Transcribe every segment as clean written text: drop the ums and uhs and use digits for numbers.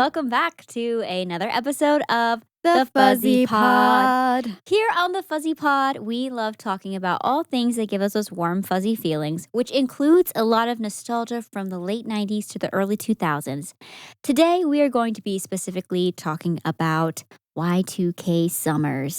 welcome back to another episode of The Fuzzy Pod. Here on the Fuzzy Pod, we love talking about all things that give us those warm, fuzzy feelings, which includes a lot of nostalgia from the late 90s to the early 2000s. Today, we are going to be specifically talking about Y2K summers.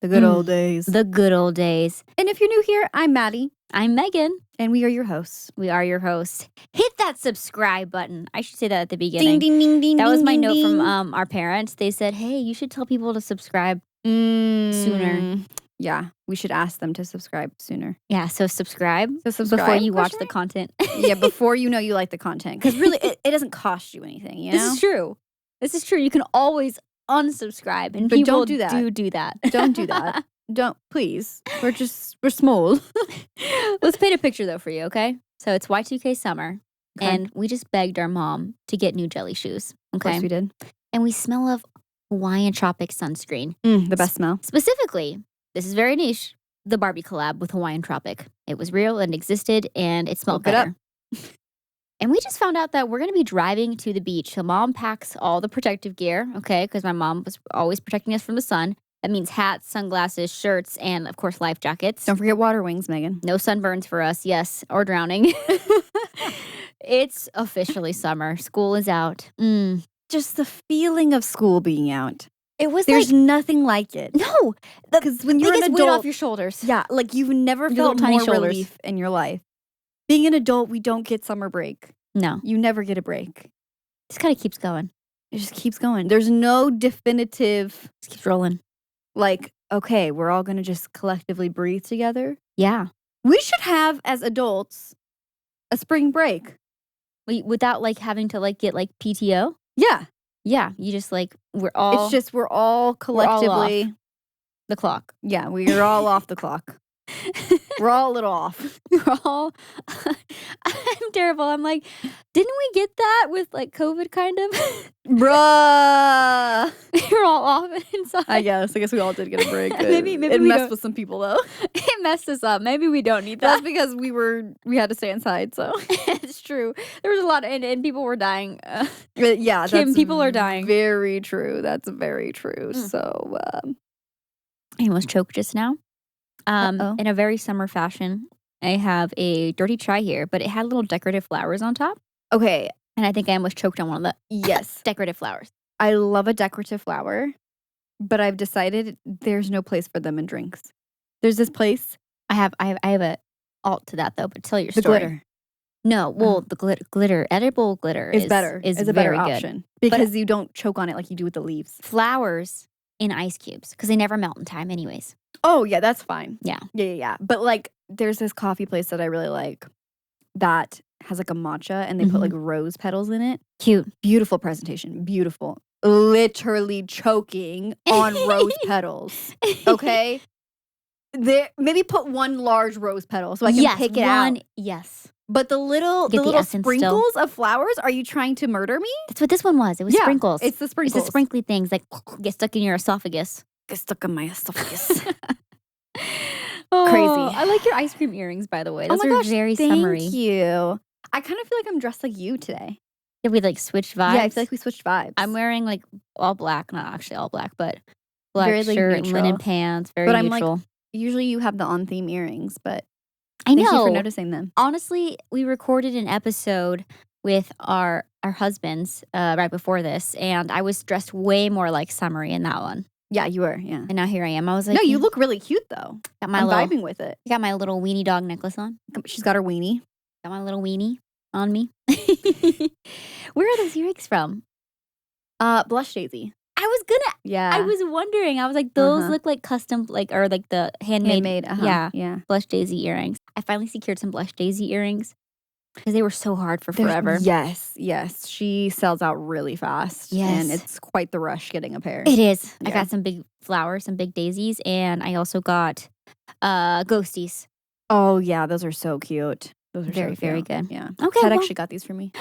The good old days. The good old days. And if you're new here, I'm Maddie. I'm Megan. And we are your hosts. We are your hosts. Hit that subscribe button. I should say that at the beginning. Ding, ding, ding, ding. That was my ding, note ding. from our parents. They said, hey, you should tell people to subscribe sooner. Yeah, we should ask them to subscribe sooner. Yeah, so subscribe Before you watch the content. Yeah, before you know you like the content. Because really, it doesn't cost you anything, you know? This is true. You can always unsubscribe. And But people don't do that. do that. Don't do that. Don't, please. We're small. Let's paint a picture, though, for you, okay? So it's Y2K summer. Okay. And we just begged our mom to get new jelly shoes. Okay. Of course we did. And we smell of Hawaiian Tropic sunscreen. The best smell. Specifically, this is very niche, the Barbie collab with Hawaiian Tropic. It was real and existed, and it smelled Look it better. And we just found out that we're going to be driving to the beach. So mom packs all the protective gear, okay, because my mom was always protecting us from the sun. That means hats, sunglasses, shirts, and, of course, life jackets. Don't forget water wings, Megan. No sunburns for us, yes, or drowning. It's officially summer. School is out. Just the feeling of school being out. It was There's nothing like it. no. Because when you're an Biggest adult, weight off your shoulders. yeah, like you've never Your felt little tiny more shoulders. relief in your life. Being an adult, we don't get summer break. No, You never get a break. just kind of keeps going. It just keeps going. There's no definitive, Just keeps rolling. like, okay, we're all going to just collectively breathe together. Yeah. We should have, as adults, a spring break. Without, like, having to, like, get, like, PTO. Yeah. Yeah, you just, like, we're all It's just we're all collectively, the clock. yeah, we are all off the clock. We're all a little off. We're all, I'm terrible. I'm like, didn't we get that with, like, COVID, kind of? Bruh. We're all off inside. I guess we all did get a break. Maybe it we messed don't. with some people, though. It messed us up. Maybe we don't need That's that. because we had to stay inside, so. It's true. There was a lot of, and people were dying. Yeah, Kim, that's people are dying. Very true. That's very true. Mm. So, I almost choked just now. Uh-oh. In a very summer fashion, I have a dirty try here, but it had little decorative flowers on top. okay, And I think I almost choked on one of the yes, decorative flowers. I love a decorative flower, but I've decided there's no place for them in drinks. There's this place, I have a alt to that though, but tell your the story. glitter No, well, the glitter, edible glitter is better. Is a very better good. option because you don't choke on it like you do with the leaves. Flowers in ice cubes because they never melt in time, anyways. Oh yeah, that's fine. Yeah. Yeah. But like, there's this coffee place that I really like that has like a matcha, and they put like rose petals in it. Cute. Beautiful presentation. Beautiful. Literally choking on rose petals. Okay. There, maybe put one large rose petal so I can pick it out. Yes, But the little Get the essence still. sprinkles of flowers, are you trying to murder me? that's what this one was. It was Yeah, sprinkles. It's the It's sprinkles. the sprinkly things like get stuck in your esophagus. Get stuck in my esophagus. Oh, Crazy. I like your ice cream earrings, by the way. Oh Those my are gosh, very thank summery. you. I kind of feel like I'm dressed like you today. Did we like switch vibes? Yeah, I feel like we switched vibes. I'm wearing like all black, not actually all black, but black Very, like, shirt, neutral. linen pants, very But I'm, like, neutral. Usually you have the on-theme earrings, but I thank you know. for noticing them. Honestly, we recorded an episode with our husbands right before this, and I was dressed way more like summery in that one. Yeah, you were. Yeah. And now here I am. I was like, No, you look really cute though. got my I'm little, vibing with it. got my little weenie dog necklace on. She's got her weenie. Got my little weenie on me. Where are those earrings from? Blush Daisy. I was gonna. Yeah. I was wondering. I was like, those Uh-huh. look like custom, like or like the handmade. Uh-huh. Yeah. Blush Daisy earrings. I finally secured some Blush Daisy earrings because they were so hard for There's- forever. Yes. She sells out really fast. Yes. And it's quite the rush getting a pair. It is. I Yeah. got some big flowers, some big daisies, and I also got ghosties. Oh yeah, those are so cute. Those are Very, so very cute. good. Yeah. Okay. Ted well- actually got these for me.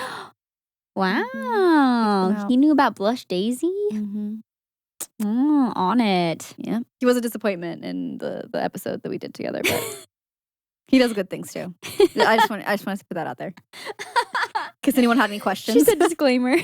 Wow. out. He knew about Blush Daisy? Mm-hmm. On it. Yeah. He was a disappointment in the episode that we did together, but he does good things too. I just want to put that out there. In case anyone had any questions. She's a disclaimer.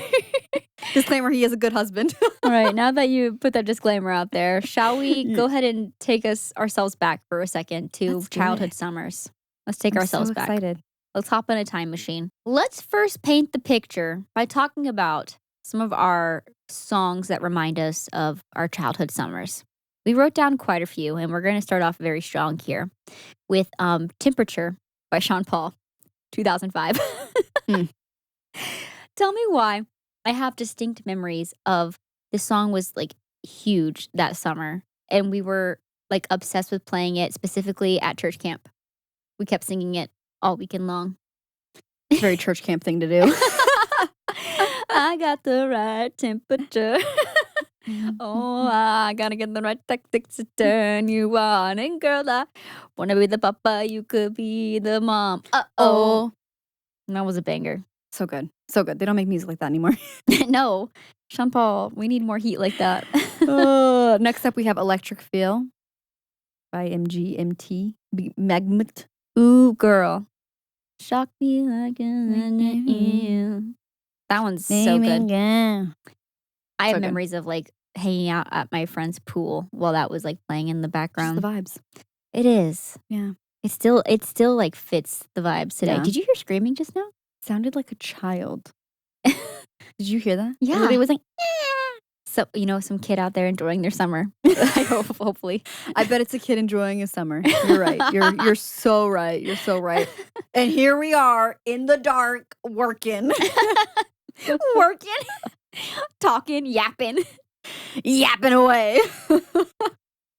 Disclaimer, he is a good husband. All right, now that you put that disclaimer out there, shall we go ahead and take ourselves back for a second to childhood summers? Let's take ourselves back. Excited. Let's hop in a time machine. Let's first paint the picture by talking about some of our songs that remind us of our childhood summers. We wrote down quite a few, and we're going to start off very strong here with Temperature by Sean Paul, 2005. Tell me why I have distinct memories of this song was like huge that summer, and we were like obsessed with playing it specifically at church camp. We kept singing it all weekend long. It's a very church camp thing to do. I got the right temperature. Oh, I gotta get the right tactics to turn you on. And girl, I wanna be the papa, you could be the mom. Uh-oh. That was a banger. So good. So good. They don't make music like that anymore. No. Sean Paul, we need more heat like that. Next up, we have Electric Feel by MGMT. Magnet. Ooh, girl. Shock me like you. That one's so good. I have memories of like hanging out at my friend's pool while that was like playing in the background. Just the vibes. It is. Yeah. It still like fits the vibes today. Yeah. Did you hear screaming just now? Sounded like a child. Did you hear that? Yeah. It was like, so, some kid out there enjoying their summer. I hope, hopefully. I bet it's a kid enjoying his summer. You're right. You're so right. You're so right. And here we are in the dark working. Talking, yapping away.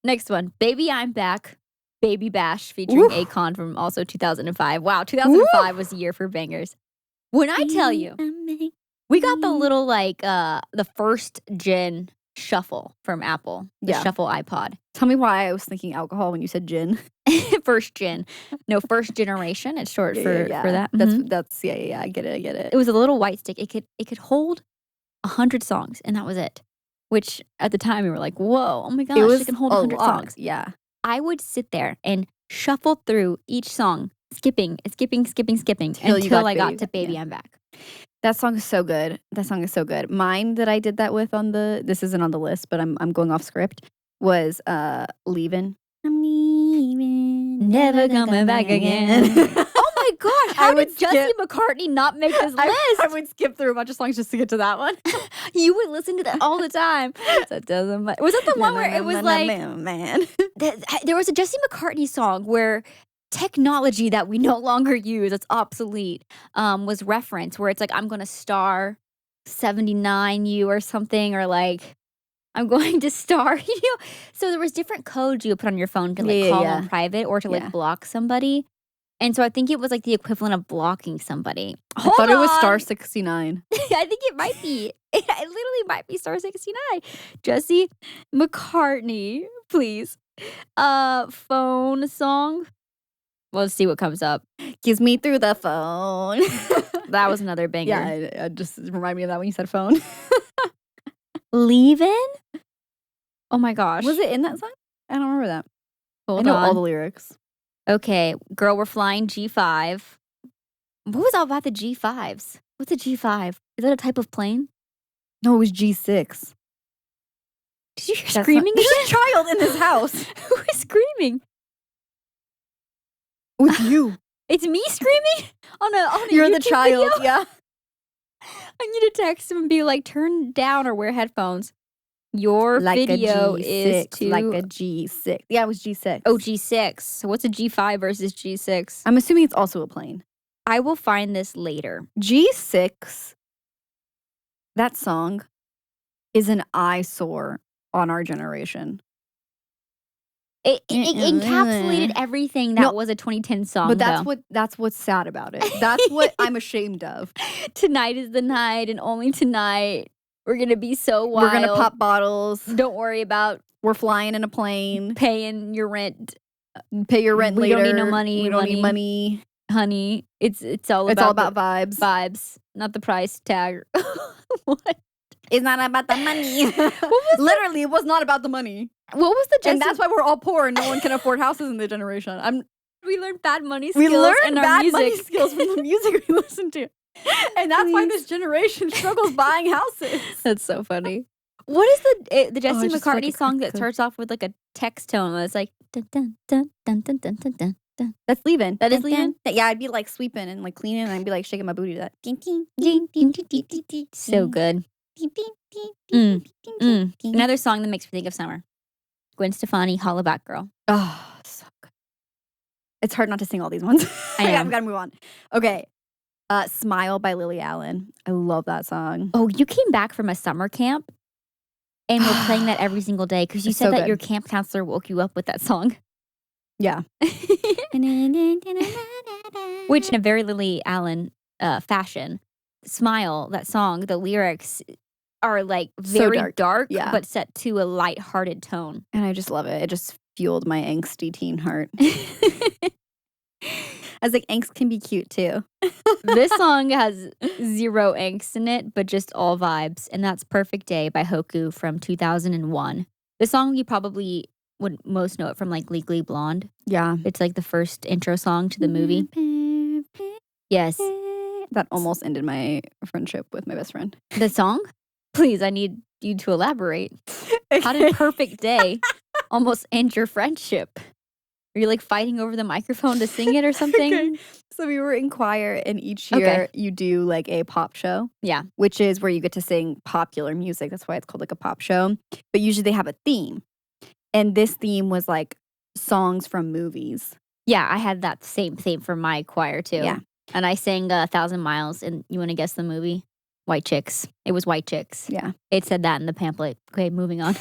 Next one, Baby I'm Back, Baby Bash featuring Akon from also 2005. Wow, 2005 was the year for bangers. When I tell you, we got the little like the first gen shuffle from Apple, the shuffle iPod. Tell me why I was thinking alcohol when you said gin. First gen. No, first generation. It's short for that. That's I get it. It was a little white stick. It could hold 100 songs, and that was it. Which at the time we were like, whoa, oh my gosh, it can hold 100 songs. Yeah. I would sit there and shuffle through each song, skipping until I got to Baby I'm Back. That song is so good. Mine that I did that with this isn't on the list, but I'm going off script, was Leavin'. I'm leaving, never coming back again. Oh my gosh, how did Jesse McCartney not make this list? I would skip through a bunch of songs just to get to that one. You would listen to that all the time. That doesn't matter. Was that the one where it was like, man. There was a Jesse McCartney song where technology that we no longer use, it's obsolete, was referenced, where it's like, I'm going to star 79 you or something, or like, I'm going to star, So there was different codes you would put on your phone to like call on private or to like block somebody. And so I think it was like the equivalent of blocking somebody. I thought it was star 69. I think it might be. It literally might be star 69. Jesse McCartney, please. Phone song. Well, let's see what comes up. Kiss me through the phone. That was another banger. Yeah, it just reminded me of that when you said phone. Leavin'? Oh my gosh. Was it in that song? I don't remember that. Hold I know on. all the lyrics. Okay, Girl, We're Flying, G5. What was all about the G5s? What's a G5? Is that a type of plane? No, it was G6. Did you hear screaming again? There's a child in this house. Who is screaming? With you. It's me screaming? On a You're YouTube the child, video? yeah. I need to text him and be like, turn down or wear headphones. Your video is to... Like a G6. Yeah, it was G6. Oh, G6. So what's a G5 versus G6? I'm assuming it's also a plane. I will find this later. G6, that song, is an eyesore on our generation. It encapsulated everything that was a 2010 song. But that's what's sad about it. That's what I'm ashamed of. Tonight is the night, and only tonight we're gonna be so wild. We're gonna pop bottles. Don't worry about we're flying in a plane. Paying your rent. Pay your rent later. We don't need no money. We don't need money. Honey, it's all about vibes. Vibes, not the price tag. What? It's not about the money. Literally, it was not about the money. What was the and that's why we're all poor and no one can afford houses in the generation. We learned bad money skills. We learned in our bad music. money skills from the music we listened to. And that's why Please. this generation struggles buying houses. That's so funny. What is the Jesse I just feel like McCartney a song that crack starts off with like a text tone? It's like dun, dun, dun, dun, dun, dun, dun, dun, dun. That's leaving. That is leaving? Yeah, I'd be like sweeping and like cleaning, and I'd be like shaking my booty to that. So good. Another song that makes me think of summer. Gwen Stefani, Hollaback Girl. Oh, so good. It's hard not to sing all these ones. I know. We gotta move on. Okay. Smile by Lily Allen. I love that song. Oh, you came back from a summer camp and were playing that every single day because you It's said so that good. your camp counselor woke you up with that song. Yeah. Which, in a very Lily Allen fashion, Smile, that song, the lyrics are like very So dark, Yeah. but set to a lighthearted tone. And I just love it. It just fueled my angsty teen heart. I was like, angst can be cute too. This song has zero angst in it, but just all vibes. And that's Perfect Day by Hoku from 2001. The song you probably would most know it from like Legally Blonde. Yeah. It's like the first intro song to the movie. Yes. That almost ended my friendship with my best friend. The song? Please, I need you to elaborate. How did Perfect Day almost end your friendship? Are you like fighting over the microphone to sing it or something? Okay. So we were in choir, and each year you do like a pop show. Yeah. Which is where you get to sing popular music. That's why it's called like a pop show. But usually they have a theme. And this theme was like songs from movies. Yeah, I had that same theme for my choir too. Yeah. And I sang 1,000 Miles, and you want to guess the movie? White Chicks. It was White Chicks. Yeah. It said that in the pamphlet. Okay, moving on.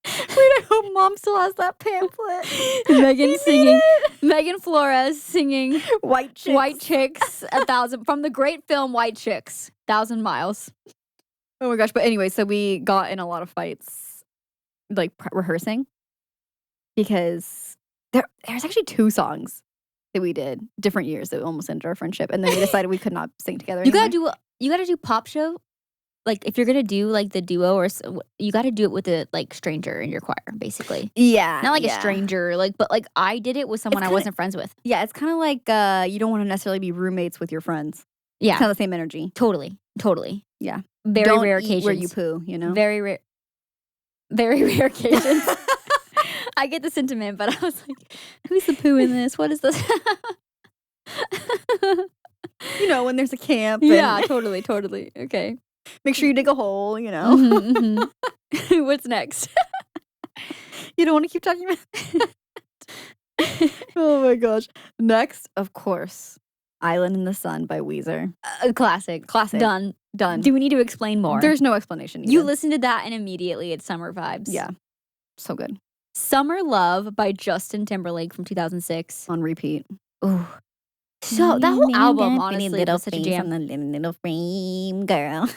Wait, I hope mom still has that pamphlet. Megan singing. Megan Flores singing White Chicks. White Chicks 1,000 from the great film White Chicks 1,000 Miles. Oh my gosh. But anyway, so we got in a lot of fights, like rehearsing, because there's actually 2 songs that we did different years that almost ended our friendship, and then we decided we could not sing together You anymore. gotta do pop show. Like if you're gonna do like the duo you gotta do it with a like stranger in your choir, basically. Yeah. Not like a stranger, but like I did it with someone I wasn't friends with. Yeah, it's kind of like you don't want to necessarily be roommates with your friends. Yeah, It's kind of the same energy. totally. Yeah. Very Don't rare eat occasions. where you poo, you know? Very rare occasions. I get the sentiment, but I was like, who's the poo in this? What is this? You know, when there's a camp. Yeah, and totally. Okay. make sure you dig a hole, you know? Mhm. What's next? You don't want to keep talking about Oh my gosh. Next, of course, Island in the Sun by Weezer. Classic. Done. Done. Do we need to explain more? There's no explanation. You needed. listen to that and immediately it's summer vibes. Yeah. So good. Summer Love by Justin Timberlake from 2006. On repeat. Ooh. So that whole album, honestly, was such a jam. On the little frame, girl.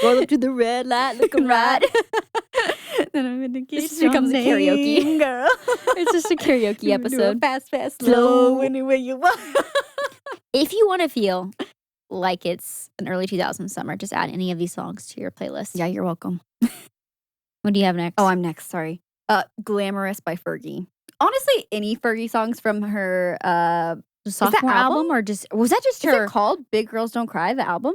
Roll up to the red light, looking right. Then I'm gonna This get just becomes a karaoke. name, girl. It's just a karaoke Do a episode. fast, Slow. slow, anywhere you want. If you want to feel like it's an early 2000s summer, just add any of these songs to your playlist. Yeah, you're welcome. What do you have next? Oh, I'm next. Sorry. Glamorous by Fergie. Honestly, any Fergie songs from her sophomore album, or was that just is her? it called Big Girls Don't Cry, the album?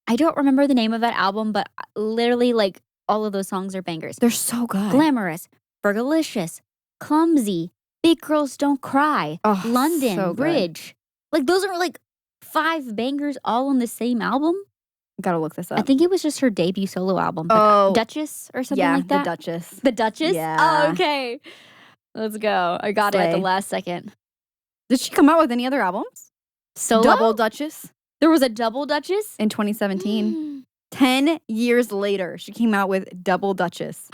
I don't remember the name of that album, but literally, like all of those songs are bangers. They're so good. Glamorous, Fergalicious, Clumsy, Big Girls Don't Cry, Oh, London, so good. Bridge. Like those are like 5 bangers all on the same album. Gotta look this up. I think it was just her debut solo album. Like Oh. Duchess or something yeah, like that. the Duchess. The Duchess? Yeah. Oh, okay. Let's go. I got it at the Slay. last second. Did she come out with any other albums? Solo? Double Duchess There was a double Duchess? in 2017. 10 years later, she came out with Double Duchess.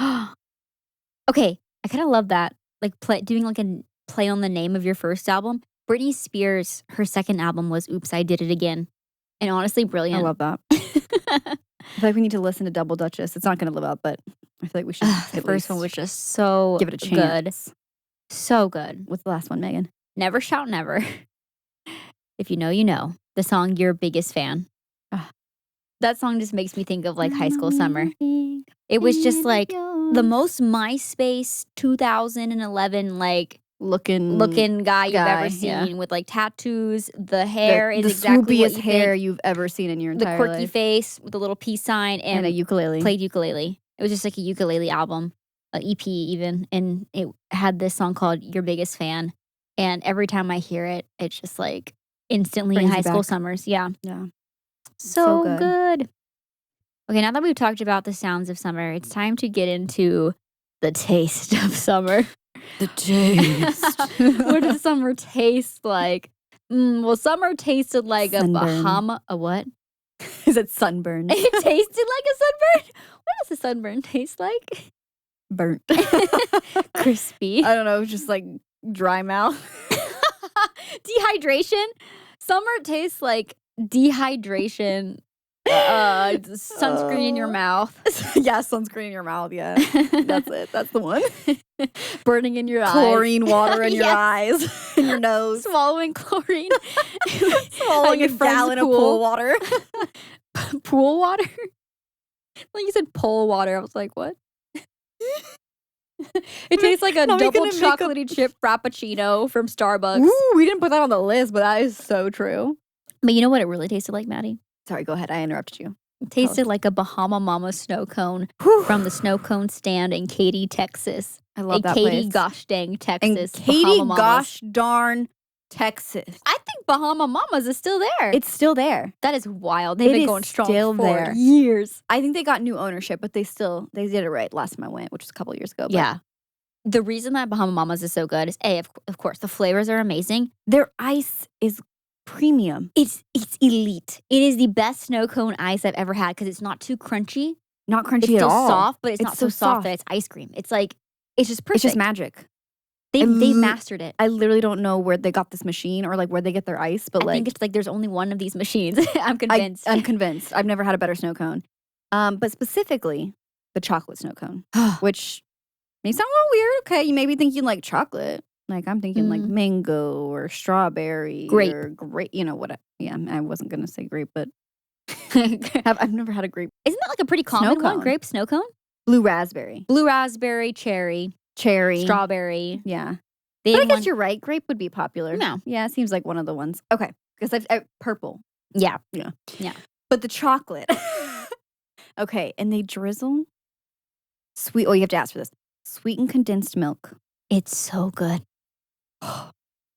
Okay, I kind of love that. Like doing like a play on the name of your first album. Britney Spears, her second album was Oops, I Did It Again. And honestly, brilliant. I love that. I feel like we need to listen to Double Duchess. It's not going to live up, but I feel like we should. The at first one least was just so give it a good. chance. So good. What's the last one, Megan? Never Shout Never. If you know, you know. The song Your Biggest Fan. Ah. That song just makes me think of like high school summer. It was just like the most MySpace 2011 like looking guy you've ever seen with like tattoos. The hair is exactly what swoopiest you hair think. you've ever seen in your entire The quirky life. face with the little peace sign And a ukulele. Played ukulele. It was just like a ukulele album, a EP even, and it had this song called "Your Biggest Fan." And every time I hear it, it's just like instantly Brings you high school back. summers. Yeah, Yeah. so good. Okay, now that we've talked about the sounds of summer, it's time to get into the taste of summer. The taste. What does summer taste like? Well, summer tasted like Sunburn. a what? Is it sunburn? It tasted like a sunburn? What does a sunburn taste like? Burnt. Crispy. I don't know, just like dry mouth. Dehydration? Summer tastes like dehydration. Sunscreen in your mouth. Yeah, sunscreen in your mouth. Yeah, that's it. That's the one. Burning in your eyes. Chlorine water in your Yes. eyes, in your nose. Swallowing chlorine. Swallowing your a friend's gallon of pool. pool water. Pool water? Like you said pole water. I was like, what? It tastes like a Now we're double gonna make a- chocolatey chip frappuccino from Starbucks. Ooh, we didn't put that on the list, but that is so true. But you know what it really tasted like, Maddie? Sorry, go ahead. I interrupted you. It tasted like a Bahama Mama snow cone from the snow cone stand in Katy, Texas. I love that Katy, place. gosh dang, And Texas. Katy, Bahama Mamas. gosh darn, Texas. I think Bahama Mamas is still there. It's still there. That is wild. They've It been is going strong still for there. years. I think they got new ownership, but they did it right last time I went, which was a couple years ago. But Yeah. The reason that Bahama Mamas is so good is of course, the flavors are amazing. their ice is premium. It's elite. It is the best snow cone ice I've ever had because it's not too crunchy. Not crunchy It's at still all. soft, but it's not so so soft that it's ice cream. It's like it's just perfect. It's just magic. They I mastered it. I literally don't know where they got this machine or like where they get their ice, but I think it's like there's only one of these machines. I'm convinced. I'm convinced. I've never had a better snow cone. But specifically the chocolate snow cone, which may sound a little weird. Okay, you may be thinking like chocolate. Like I'm thinking like mango or strawberry Grape. or grape. You know what? Yeah, I wasn't gonna say grape, but I've never had a grape. Isn't that like a pretty common one? cone. Grape snow cone? Blue raspberry, Blue raspberry, cherry, strawberry. Yeah. They But I had guess one- you're right. Grape would be popular. No. Yeah, it seems like one of the ones. Okay. Because purple. Yeah. But the chocolate. Okay. And they drizzle sweet. Oh, you have to ask for this. Sweetened condensed milk. It's so good.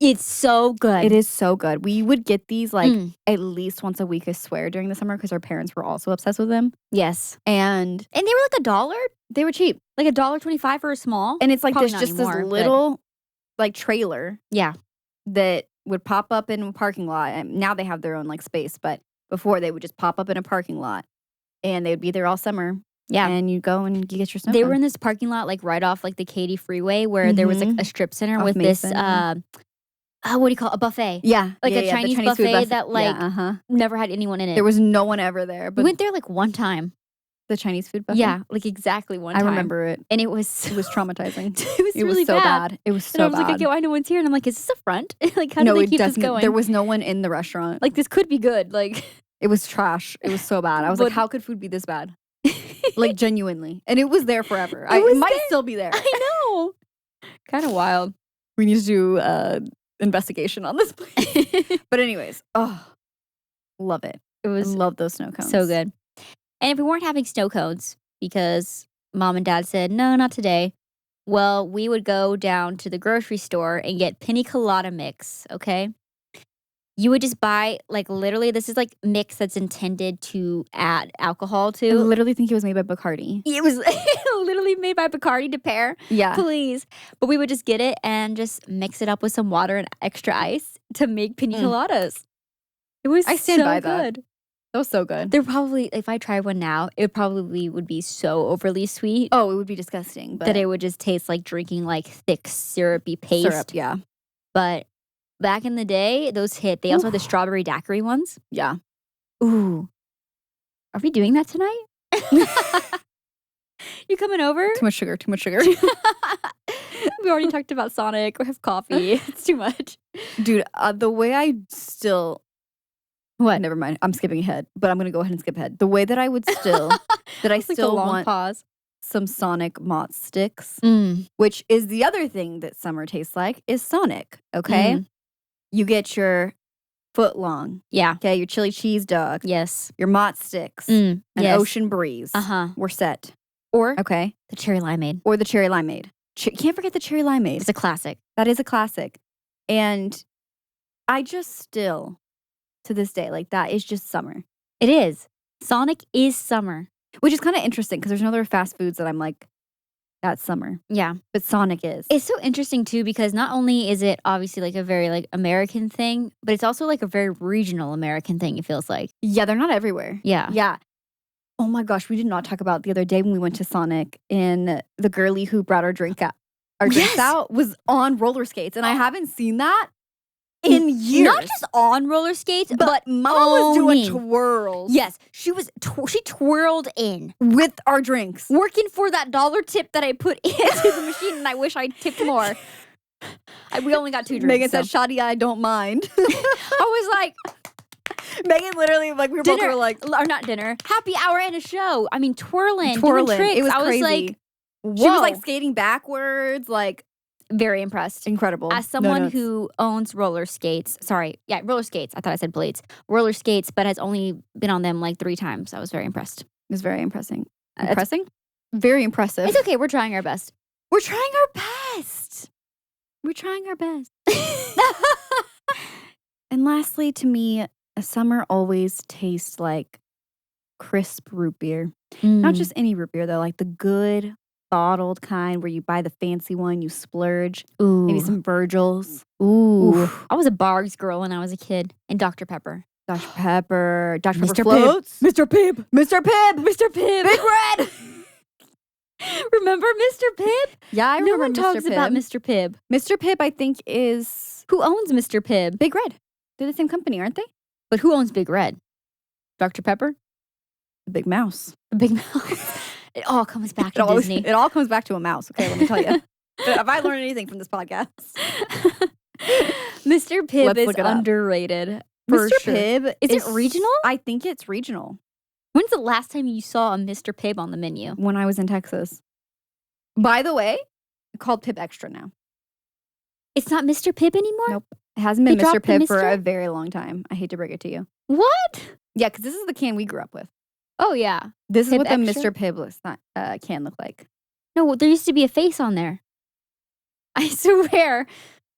It's so good. It is so good. We would get these like Mm. at least once a week, I swear, during the summer because our parents were also obsessed with them. Yes. And And they were like $1, they were cheap. like $1.25 for a small. And it's like Probably this not just anymore, this but- little like trailer Yeah. that would pop up in a parking lot. And now they have their own like space, but before they would just pop up in a parking lot and they would be there all summer. Yeah. And you go and you get your snow They cone. were in this parking lot, like right off like the Katy freeway, where there was like Mhm. a strip center Off with Mason. this, what do you call it? A buffet? Yeah. Like yeah, a yeah, the Chinese food buffet that, like, uh-huh. Never had anyone in it. There was no one ever there. We But went there like one time. the Chinese food buffet? Yeah, like exactly one I time. remember it. And it was It was traumatizing. it was It really was so bad. bad. It was And I so was bad. like, okay, why no one's here? And I'm like, is this a front? Like, how no, do they it keep this definitely- going? There was no one in the restaurant. like, this could be good. Like, It was trash. It was so bad. I was like, But- how could food be this bad? Like genuinely. And it was there forever. It was It might there. still be there. I know. Kind of wild. We need to do investigation on this place. But anyways, love it. It I was love those snow cones. so good. And if we weren't having snow cones because mom and dad said, no, not today, well, we would go down to the grocery store and get pina colada mix, okay? You would just buy, like, literally, this is like mix that's intended to add alcohol I to. literally think it was made by Bacardi. It was literally made by Bacardi to pair. Yeah. Please. But we would just get it and just mix it up with some water and extra ice to make pina coladas. It was I stand so by that. good. That was so good. They're probably, if I tried one now, it probably would be so overly sweet Oh, it would be disgusting. But that it would just taste like drinking like thick syrupy paste. syrup, yeah. But back in the day, those hit. They also had the strawberry daiquiri ones. Yeah. Ooh. Are we doing that tonight? You coming over? Too much sugar, too much sugar. We already talked about Sonic. We have coffee. It's too much. Dude, the way I still What? never mind. I'm skipping ahead, but I'm gonna go ahead and skip ahead. The way that I would still that I It's like a still long want pause. some Sonic Mott sticks, Mm. which is the other thing that summer tastes like, is Sonic, okay? Mm. You get your foot long, Yeah. okay, your chili cheese dog, Yes. your Mott sticks, Mm. an Yes. ocean breeze. We're set, Or okay? the cherry limeade. Or the cherry limeade. Can't forget the cherry limeade. It's a classic. That is a classic. And I just still, to this day, like that is just summer. It is. Sonic is summer. Which is kind of interesting because there's no other fast foods that I'm like, that's summer. Yeah. But Sonic is. It's so interesting too because not only is it obviously like a very like American thing, but it's also like a very regional American thing, it feels like. Yeah, they're not everywhere. Yeah. Yeah. Oh my gosh, we did not talk about the other day when we went to Sonic and the girlie who brought our drinks out was on roller skates. And I haven't seen that in years. Not just on roller skates, but Mama was doing owning. twirls. Yes, she twirled in With our drinks. working for that $1 tip that I put into the machine, and I wish I tipped more. We only got 2 drinks. Megan said, so. "Shadi, I don't mind." I was like, Megan literally, like, we were both dinner, were like, or not dinner, happy hour and a show. I mean, twirling. twirling. Doing tricks. It was I crazy. was like, whoa. She was like skating backwards, like very impressed. incredible. As someone who owns roller skates, roller skates. I thought I said blades. Roller skates, but has only been on them like 3 times. I was very impressed. It was very impressing. That's- Very impressive. It's okay. We're trying our best. We're trying our best. We're trying our best. And lastly, to me, a summer always tastes like crisp root beer. Not just any root beer, though, like the good bottled kind where you buy the fancy one, you splurge. Ooh. Maybe some Virgils. Ooh. Oof. I was a Bargs girl when I was a kid. And Dr. Pepper. Dr. Pepper. Dr. Pepper Mr. Pibb. floats. Mr. Pibb. Mr. Pibb. Mr. Pibb. Big Red. Remember Mr. Pibb? Yeah, I No remember one Mr. talks Pibb. about Mr. Pibb. Mr. Pibb, I think, is Who owns Mr. Pibb? Big Red. They're the same company, aren't they? But who owns Big Red? Dr. Pepper? The Big Mouse. The Big Mouth. It all comes back to Disney. It all comes back to a mouse, okay, let me tell you. Have I learned anything from this podcast? Mr. Pibb Let's is look it up. underrated. For Mr. sure. Pibb Is it regional? I think it's regional. When's the last time you saw a Mr. Pibb on the menu? When I was in Texas. By the way, it's called Pibb Extra now. It's not Mr. Pibb anymore? Nope. It hasn't been They Mr. dropped the Pibb for Mr.? a very long time. I hate to break it to you. What? Yeah, because this is the can we grew up with. Oh, yeah. This is Pibb what the Extra? Mr. Pibb can look like. No, there used to be a face on there. I swear.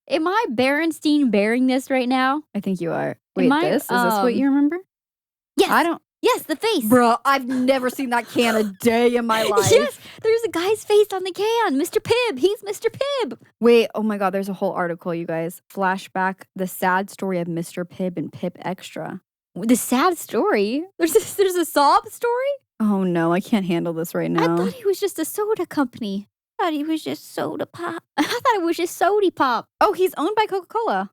Am I Berenstein bearing this right now? I think you are. Wait, I, is this what you remember? Yes. I don't. Yes, the face. Bro, I've never seen that can a day in my life. Yes, there's a guy's face on the can. Mr. Pibb. He's Mr. Pibb. Wait, oh my God, there's a whole article, you guys. Flashback, the sad story of Mr. Pibb and Pibb Extra. The sad story. There's a sob story? Oh no, I can't handle this right now. I thought he was just a soda company. I thought he was just soda pop. I thought it was just sody pop. Oh, he's owned by Coca-Cola.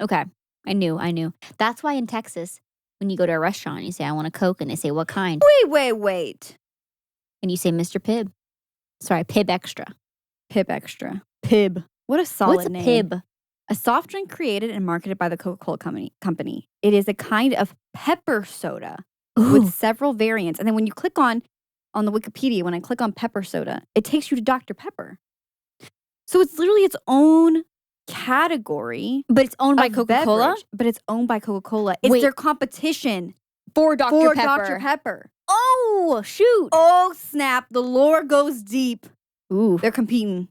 Okay. I knew. That's why in Texas, when you go to a restaurant and you say, I want a Coke, and they say, what kind? Wait. And you say, Mr. Pibb. Sorry, Pibb Extra. Pibb Extra. Pibb. What a solid What's a name. Pibb? A soft drink created and marketed by the Coca-Cola company. It is a kind of pepper soda with several variants. And then when you click on the Wikipedia, when I click on pepper soda, it takes you to Dr. Pepper. So it's literally its own category. But it's owned by of Coca-Cola? beverage, but it's owned by Coca-Cola. It's Wait. their competition For Dr. for Pepper. Dr. Pepper. Oh, shoot. Oh, snap. The lore goes deep. Ooh. They're competing.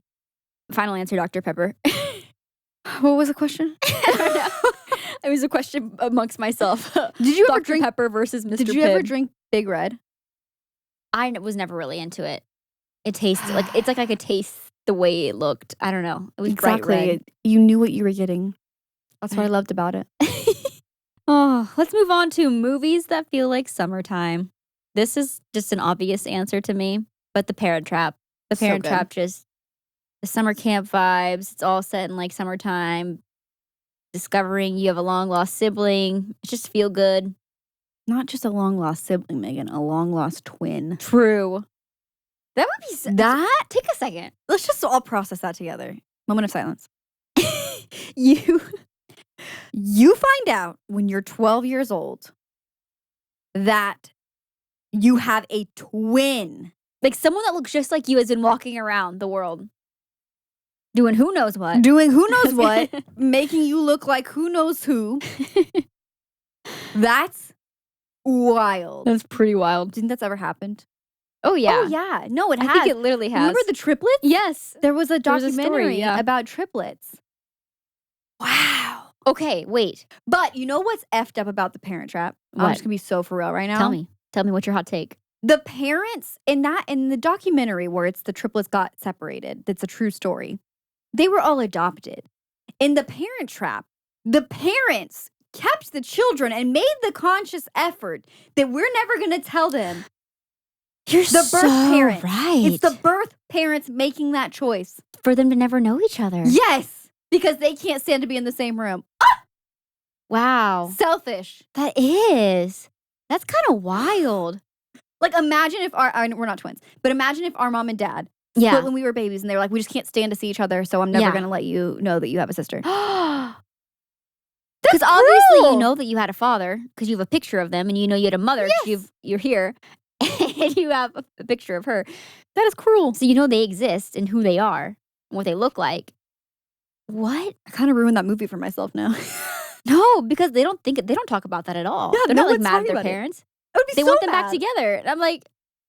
Final answer, Dr. Pepper. What was the question? It was a question amongst myself. Did you ever Dr. drink Pepper versus Mr. Did you Pibb. ever drink Big Red? I was never really into it. It tastes like it's like I could taste the way it looked. I don't know. It was bright red. You knew what you were getting. That's what I loved about it. Oh, let's move on to movies that feel like summertime. This is just an obvious answer to me, but The Parent Trap. The So Parent good. Trap just the summer camp vibes. It's all set in like summertime. Discovering you have a long lost sibling. It just feel good. Not just a long lost sibling, Megan, a long lost twin. True. That would be That? Take a second. Let's just all process that together. Moment of silence. You You find out when you're 12 years old that you have a twin Like someone that looks just like you has been walking around the world doing who knows what. Doing who knows what, making you look like who knows who. That's wild. That's pretty wild. Do you think that's ever happened? Oh, yeah. Oh, yeah. No, it has. I think it literally has. Remember the triplets? Yes. There was a There was a documentary story, yeah. about triplets. Wow. Okay, wait. But you know what's effed up about the Parent Trap? I'm What? just going to be so for real right now. Tell me. Tell me what's your hot take. The parents in the documentary where it's the triplets got separated, that's a true story. They were all adopted. In the Parent Trap, the parents kept the children and made the conscious effort that we're never going to tell them. You're The birth parents. right. It's the birth parents making that choice. For them to never know each other. Yes, because they can't stand to be in the same room. Wow. Selfish. That is. That's kind of wild. Like, imagine if we're not twins, but imagine if our mom and dad Yeah. split when we were babies and they were like, we just can't stand to see each other, so I'm never Yeah. going to let you know that you have a sister. Because obviously you cruel. know that you had a father because you have a picture of them, and you know you had a mother because you're here and you have a picture of her. That is cruel. So you know they exist and who they are and what they look like. What? I kind of ruined that movie for myself now. No, because they don't talk about that at all. Yeah, They're no not like one's mad at talking their about it. parents. I would be They so want them mad. back together. And I'm like,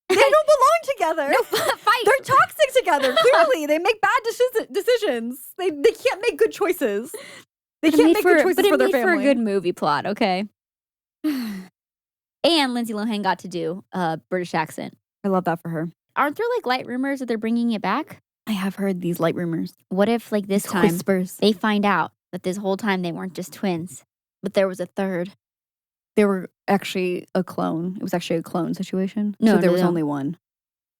They don't belong together. no, fight. They're toxic together. Clearly, they make bad decisions. They can't make good choices. They But it can't made make good choices but it for their made family. for a good movie plot, okay? And Lindsay Lohan got to do a British accent. I love that for her. Aren't there like light rumors that they're bringing it back? I have heard these light rumors. What if like this These time whispers. they find out that this whole time they weren't just twins, but there was a third? They were actually a clone. It was actually a clone situation. No, so there no, was no. only one.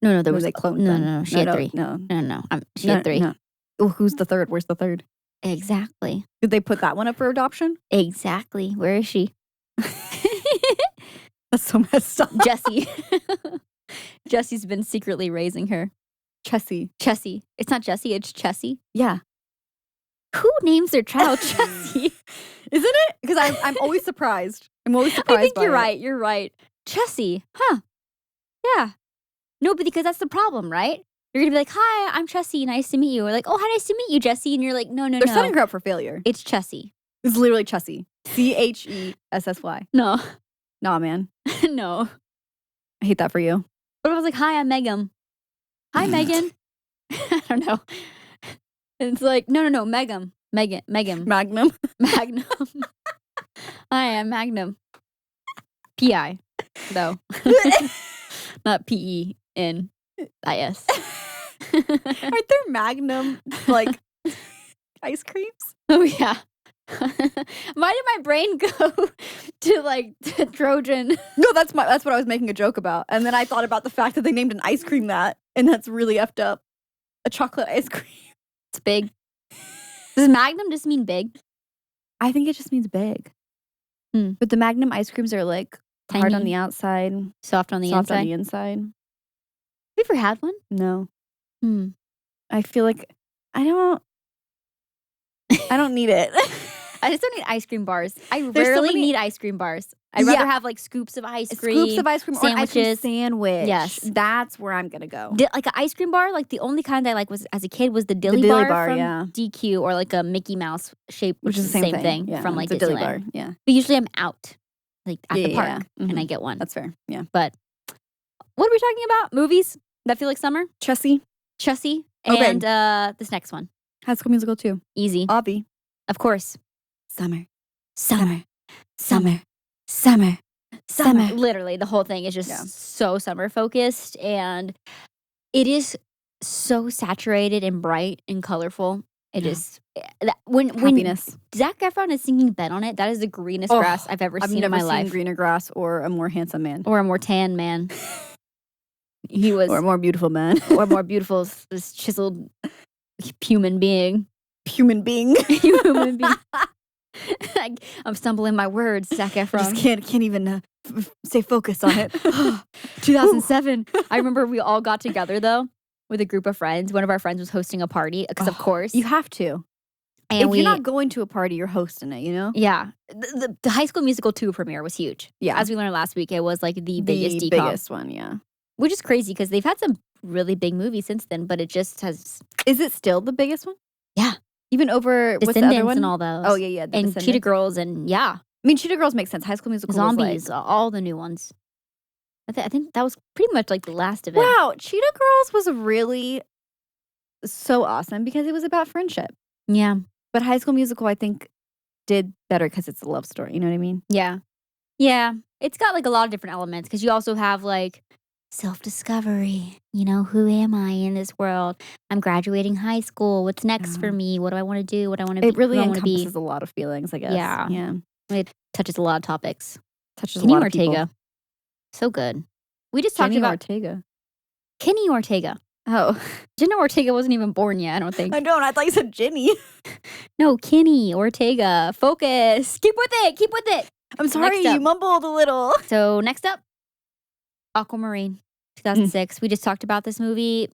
No, there Or was they cloned no, them. no, no. She had three. No, No. She had three. No. Oh, who's the third? Where's the third? Exactly. Did they put that one up for adoption? Exactly. Where is she? That's so messed up. Jessie. Jessie's been secretly raising her. Chessie. Chessie. It's not Jessie, it's Chessie. Yeah. Who names their child Chessie? Isn't it? Because I'm always surprised. I'm always surprised I think by you're it. right. You're right. Chessie. Huh. Yeah. No, but because that's the problem, right? You're going to be like, hi, I'm Chessie. Nice to meet you. Or like, oh, hi, nice to meet you, Jessie. And you're like, no. They're setting her up for failure. It's Chessie. It's literally Chessie. Chessy. No. Nah, man. No. I hate that for you. What if I was like, hi, I'm Megan. Hi, Megan. I don't know. And it's like, no, Megan. Megan. Magnum. Magnum. Hi, I'm Magnum. P.I. though. Not P-E-N-I-S. Aren't there Magnum, like, ice creams? Oh, yeah. Why did my brain go to, like, to Trojan? No, that's what I was making a joke about. And then I thought about the fact that they named an ice cream that, and that's really effed up. A chocolate ice cream. It's big. Does Magnum just mean big? I think it just means big. Hmm. But the Magnum ice creams are, like, hard on Tiny? the outside, Soft on the soft inside? on the inside. Have you ever had one? No. Hmm. I feel like I don't need it. I just don't need ice cream bars. I There's so rarely many- need ice cream bars. I'd Yeah. rather have like scoops of ice cream. Scoops of ice cream or an ice cream sandwiches. sandwich. Yes. That's where I'm going to go. Like an ice cream bar, like the only kind I like was as a kid was the Dilly, Dilly bar, bar, from yeah. DQ, or like a Mickey Mouse shape, which is the same thing Yeah, from like it's a Dilly Disneyland. bar. Yeah. But usually I'm out, like at the Yeah, park, yeah. and I Mhm. get one. That's fair. Yeah. But what are we talking about? Movies that feel like summer? Chessie. Chessie Okay. and this next one, High School Musical 2. easy, Avi. of course. Summer. Summer. Summer. Summer. Summer. Literally, the whole thing is just Yeah. so summer focused, and it is so saturated and bright and colorful. It Yeah. is when Happiness. Zac Efron is singing "Bet on It." That is the greenest Oh, grass I've ever I've seen never in my seen life, greener grass or a more handsome man. or a more tan man. He was, Or a more beautiful man. or more beautiful, this chiseled human being. Human being. Human being. I'm stumbling my words, Zac I just Efron. can't even stay focused on it. 2007. I remember we all got together though with a group of friends. One of our friends was hosting a party because, of course, You have to. and if you're not going to a party, you're hosting it, you know? yeah, the High School Musical 2 premiere was huge. Yeah. As we learned last week, it was like the biggest decom. biggest one, yeah. which is crazy because they've had some really big movies since then, but it just has. Is it still the biggest one? Yeah. Even over what's the other Descendants one? and all those. Oh, yeah. The And Cheetah Descendants. Girls and I mean, Cheetah Girls makes sense. High School Musical Zombies, was like, all the new ones. I think that was pretty much like the last of it. wow, Cheetah Girls was really so awesome because it was about friendship. Yeah. But High School Musical, I think, did better because it's a love story. You know what I mean? Yeah. Yeah. It's got like a lot of different elements because you also have like self-discovery. You know, who am I in this world? I'm graduating high school. What's next for me? What do I want to do? What do I want to be? It really who I wanna be. encompasses a lot of feelings, I guess. Yeah. Yeah. It touches a lot of topics. Touches Kenny a lot Ortega. of people. So good. We just talked Jenny about Ortega. Kenny Ortega. Oh. Jenna Ortega wasn't even born yet, I don't think. I don't. I thought you said Jenny. No, Kenny Ortega. Focus. Keep with it. Keep with it. I'm sorry, you mumbled a little. So next up, Aquamarine, 2006. We just talked about this movie.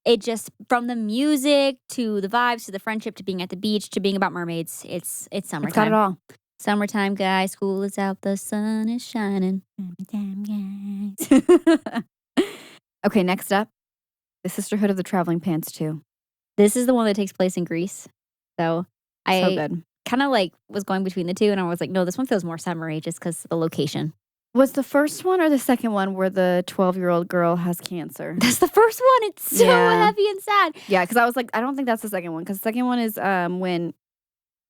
It just, from the music to the vibes to the friendship to being at the beach to being about mermaids, it's summertime. It's got it all. Summertime, guys. School is out. The sun is shining. Summertime, guys. Okay, next up, The Sisterhood of the Traveling Pants 2. This is the one that takes place in Greece. So I good. kind of like was going between the two, and I was like, no, this one feels more summery just because of the location. Was the first one or the second one where the 12-year-old girl has cancer? That's the first one. It's so heavy and sad. Yeah, because I was like, I don't think that's the second one. Because the second one is when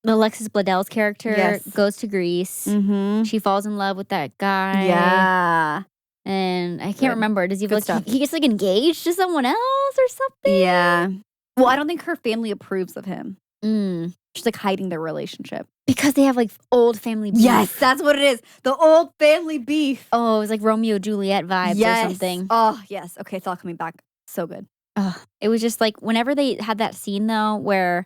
Alexis Bledell's character goes to Greece. Mm-hmm. She falls in love with that guy. Yeah. And I can't remember. Does he Good like stuff. he gets like engaged to someone else or something? Yeah. Well, I don't think her family approves of him. Mm. She's like hiding their relationship. Because they have like old family beef. Yes, that's what it is. The old family beef. Oh, it was like Romeo Juliet vibes or something. Oh, yes. Okay, it's all coming back. So good. It was just like whenever they had that scene though where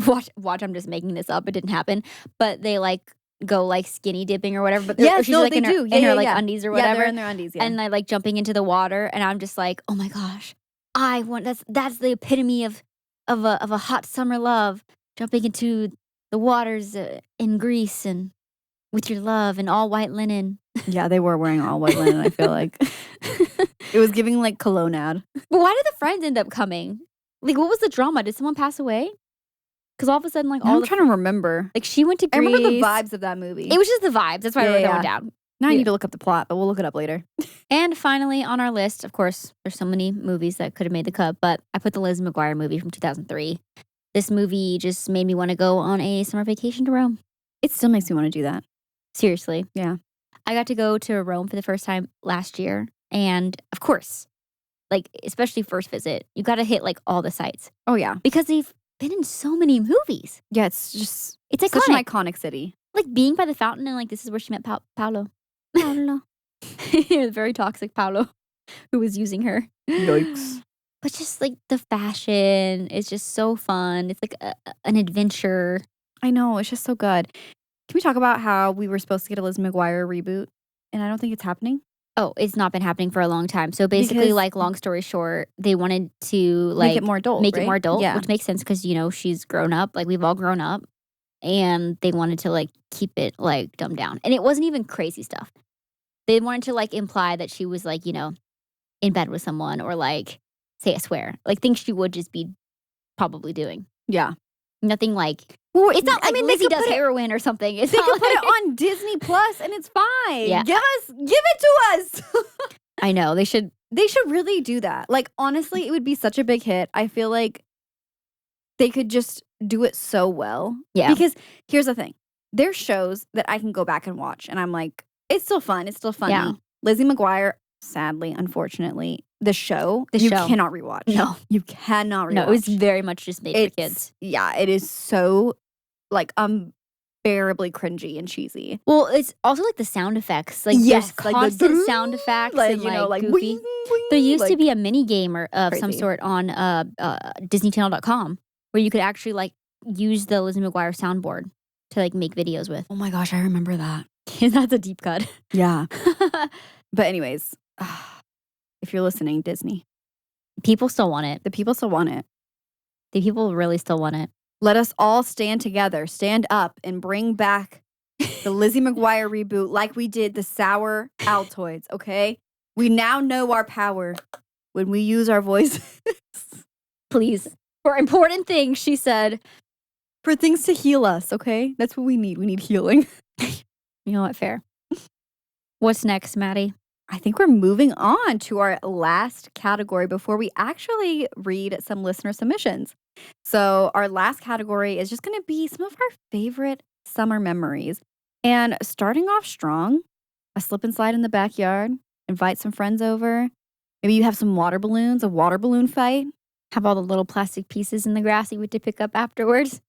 watch I'm just making this up. It didn't happen. But they like go like skinny dipping or whatever. But she's like in her like undies or whatever. Yeah, they're in their undies, yeah. And like jumping into the water and I'm just like, oh my gosh. I want that's the epitome of a hot summer love. Jumping into the waters in Greece and with your love and all white linen. Yeah, they were wearing all white linen, I feel like. It was giving like cologne ad. But why did the friends end up coming? Like, what was the drama? Did someone pass away? Because all of a sudden, like, I'm trying to remember. Like, she went to Greece. I remember the vibes of that movie. It was just the vibes. That's why I wrote that one down. Now I need to look up the plot, but we'll look it up later. And finally, on our list, of course, there's so many movies that could have made the cut, but I put the Lizzie McGuire movie from 2003. This movie just made me want to go on a summer vacation to Rome. It still makes me want to do that. Seriously. Yeah. I got to go to Rome for the first time last year. And of course, like, especially first visit, you got to hit like all the sites. Oh, yeah. Because they've been in so many movies. Yeah, it's iconic. Such an iconic city. Like being by the fountain and like, this is where she met Paolo. Paolo. The very toxic Paolo who was using her. Yikes. But just like the fashion is just so fun. It's like an adventure. I know. It's just so good. Can we talk about how we were supposed to get a Liz McGuire reboot? And I don't think it's happening. Oh, it's not been happening for a long time. So basically, Because like, long story short, they wanted to like make it more adult. Make it more adult, Yeah. which makes sense because, you know, she's grown up. Like, we've all grown up. And they wanted to like keep it like dumbed down. And it wasn't even crazy stuff. They wanted to like imply that she was like, you know, in bed with someone or like say a swear. Like things she would just be probably doing. Yeah. Nothing like, Well, it's not like Lizzie does it, heroin or something. It's they not can put like, it on Disney Plus and it's fine. Yeah. Give it to us. I know. They should really do that. Like, honestly, it would be such a big hit. I feel like they could just do it so well. Yeah. Because here's the thing. There's shows that I can go back and watch and I'm like, it's still fun. It's still funny. Yeah. Lizzie McGuire, sadly, unfortunately, the show, The you show. cannot rewatch. No. You cannot rewatch. No, it was very much just made for kids. Yeah, it is so, like, unbearably cringy and cheesy. Well, it's also like the sound effects. Like, Yes, there's like the constant sound effects like, and you know, like, goofy. wing, wing, There used to like, be a mini game of some crazy. sort on DisneyChannel.com where you could actually like use the Lizzie McGuire soundboard to like make videos with. oh my gosh, I remember that. That's a deep cut. Yeah. But anyways, if you're listening, Disney, People still want it. the people still want it. The people really still want it. Let us all stand together, stand up, and bring back the Lizzie McGuire reboot like we did the Sour Altoids, okay? We now know our power when we use our voices. Please. For important things, she said. For things to heal us, okay? That's what we need. We need healing. You know what? Fair. What's next, Maddie? I think we're moving on to our last category before we actually read some listener submissions. So our last category is just going to be some of our favorite summer memories. And starting off strong, a slip and slide in the backyard, invite some friends over. Maybe you have some water balloons, a water balloon fight. Have all the little plastic pieces in the grass you would to pick up afterwards.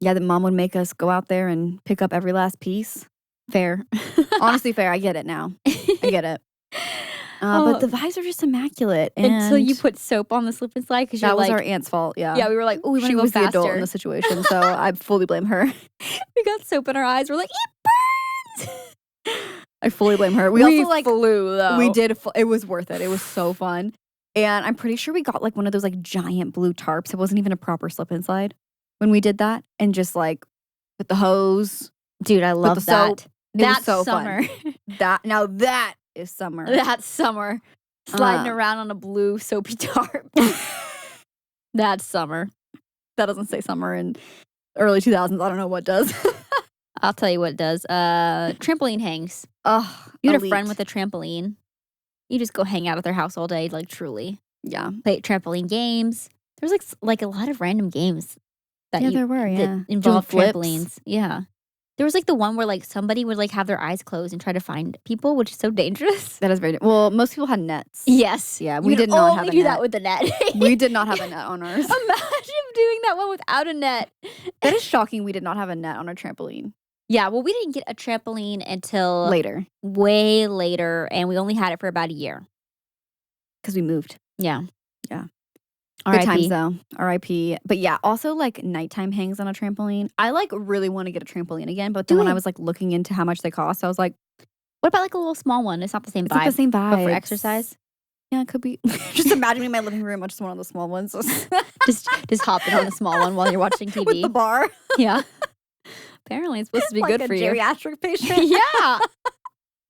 Yeah, that mom would make us go out there and pick up every last piece. Fair. Honestly, fair. I get it now. I get it. But the vibes are just immaculate. Until you put soap on the slip and slide. Because that was our aunt's fault, yeah. Yeah, we were like, oh, we want to go was faster. The adult in the situation, so I fully blame her. We got soap in our eyes. We're like, it burns! I fully blame her. We also flew, though. We did. It was worth it. It was so fun. And I'm pretty sure we got like one of those like giant blue tarps. It wasn't even a proper slip and slide when we did that. And just like with the hose. Dude, I love that. Soap. That's so summer. Now that is summer. That's summer. Sliding around on a blue soapy tarp. That's summer. That doesn't say summer in early 2000s. I don't know what does. I'll tell you what it does. Trampoline hangs. Oh, You had a friend with a trampoline. You just go hang out at their house all day, like truly. Yeah. Play trampoline games. There was like a lot of random games that there were, that involved trampolines. Yeah. There was like the one where like somebody would like have their eyes closed and try to find people, which is so dangerous. That is very well. Most people had nets. Yes. Yeah. We did not have a do net. that with the net. We did not have a net on ours. Imagine doing that one without a net. That is shocking. We did not have a net on our trampoline. Yeah. Well, we didn't get a trampoline until later, way later, and we only had it for about a year because we moved. Yeah. Good times though. R.I.P. But yeah, also like nighttime hangs on a trampoline. I like really want to get a trampoline again, but then when I was like looking into how much they cost, I was like, what about like a little small one? It's not the same vibe. It's not the same vibe. But for exercise? Yeah, it could be. Just imagining my living room, I just one of the small ones. just hopping on the small one while you're watching TV. With the bar. Yeah. Apparently it's supposed to be like good for you. Geriatric patient. Yeah.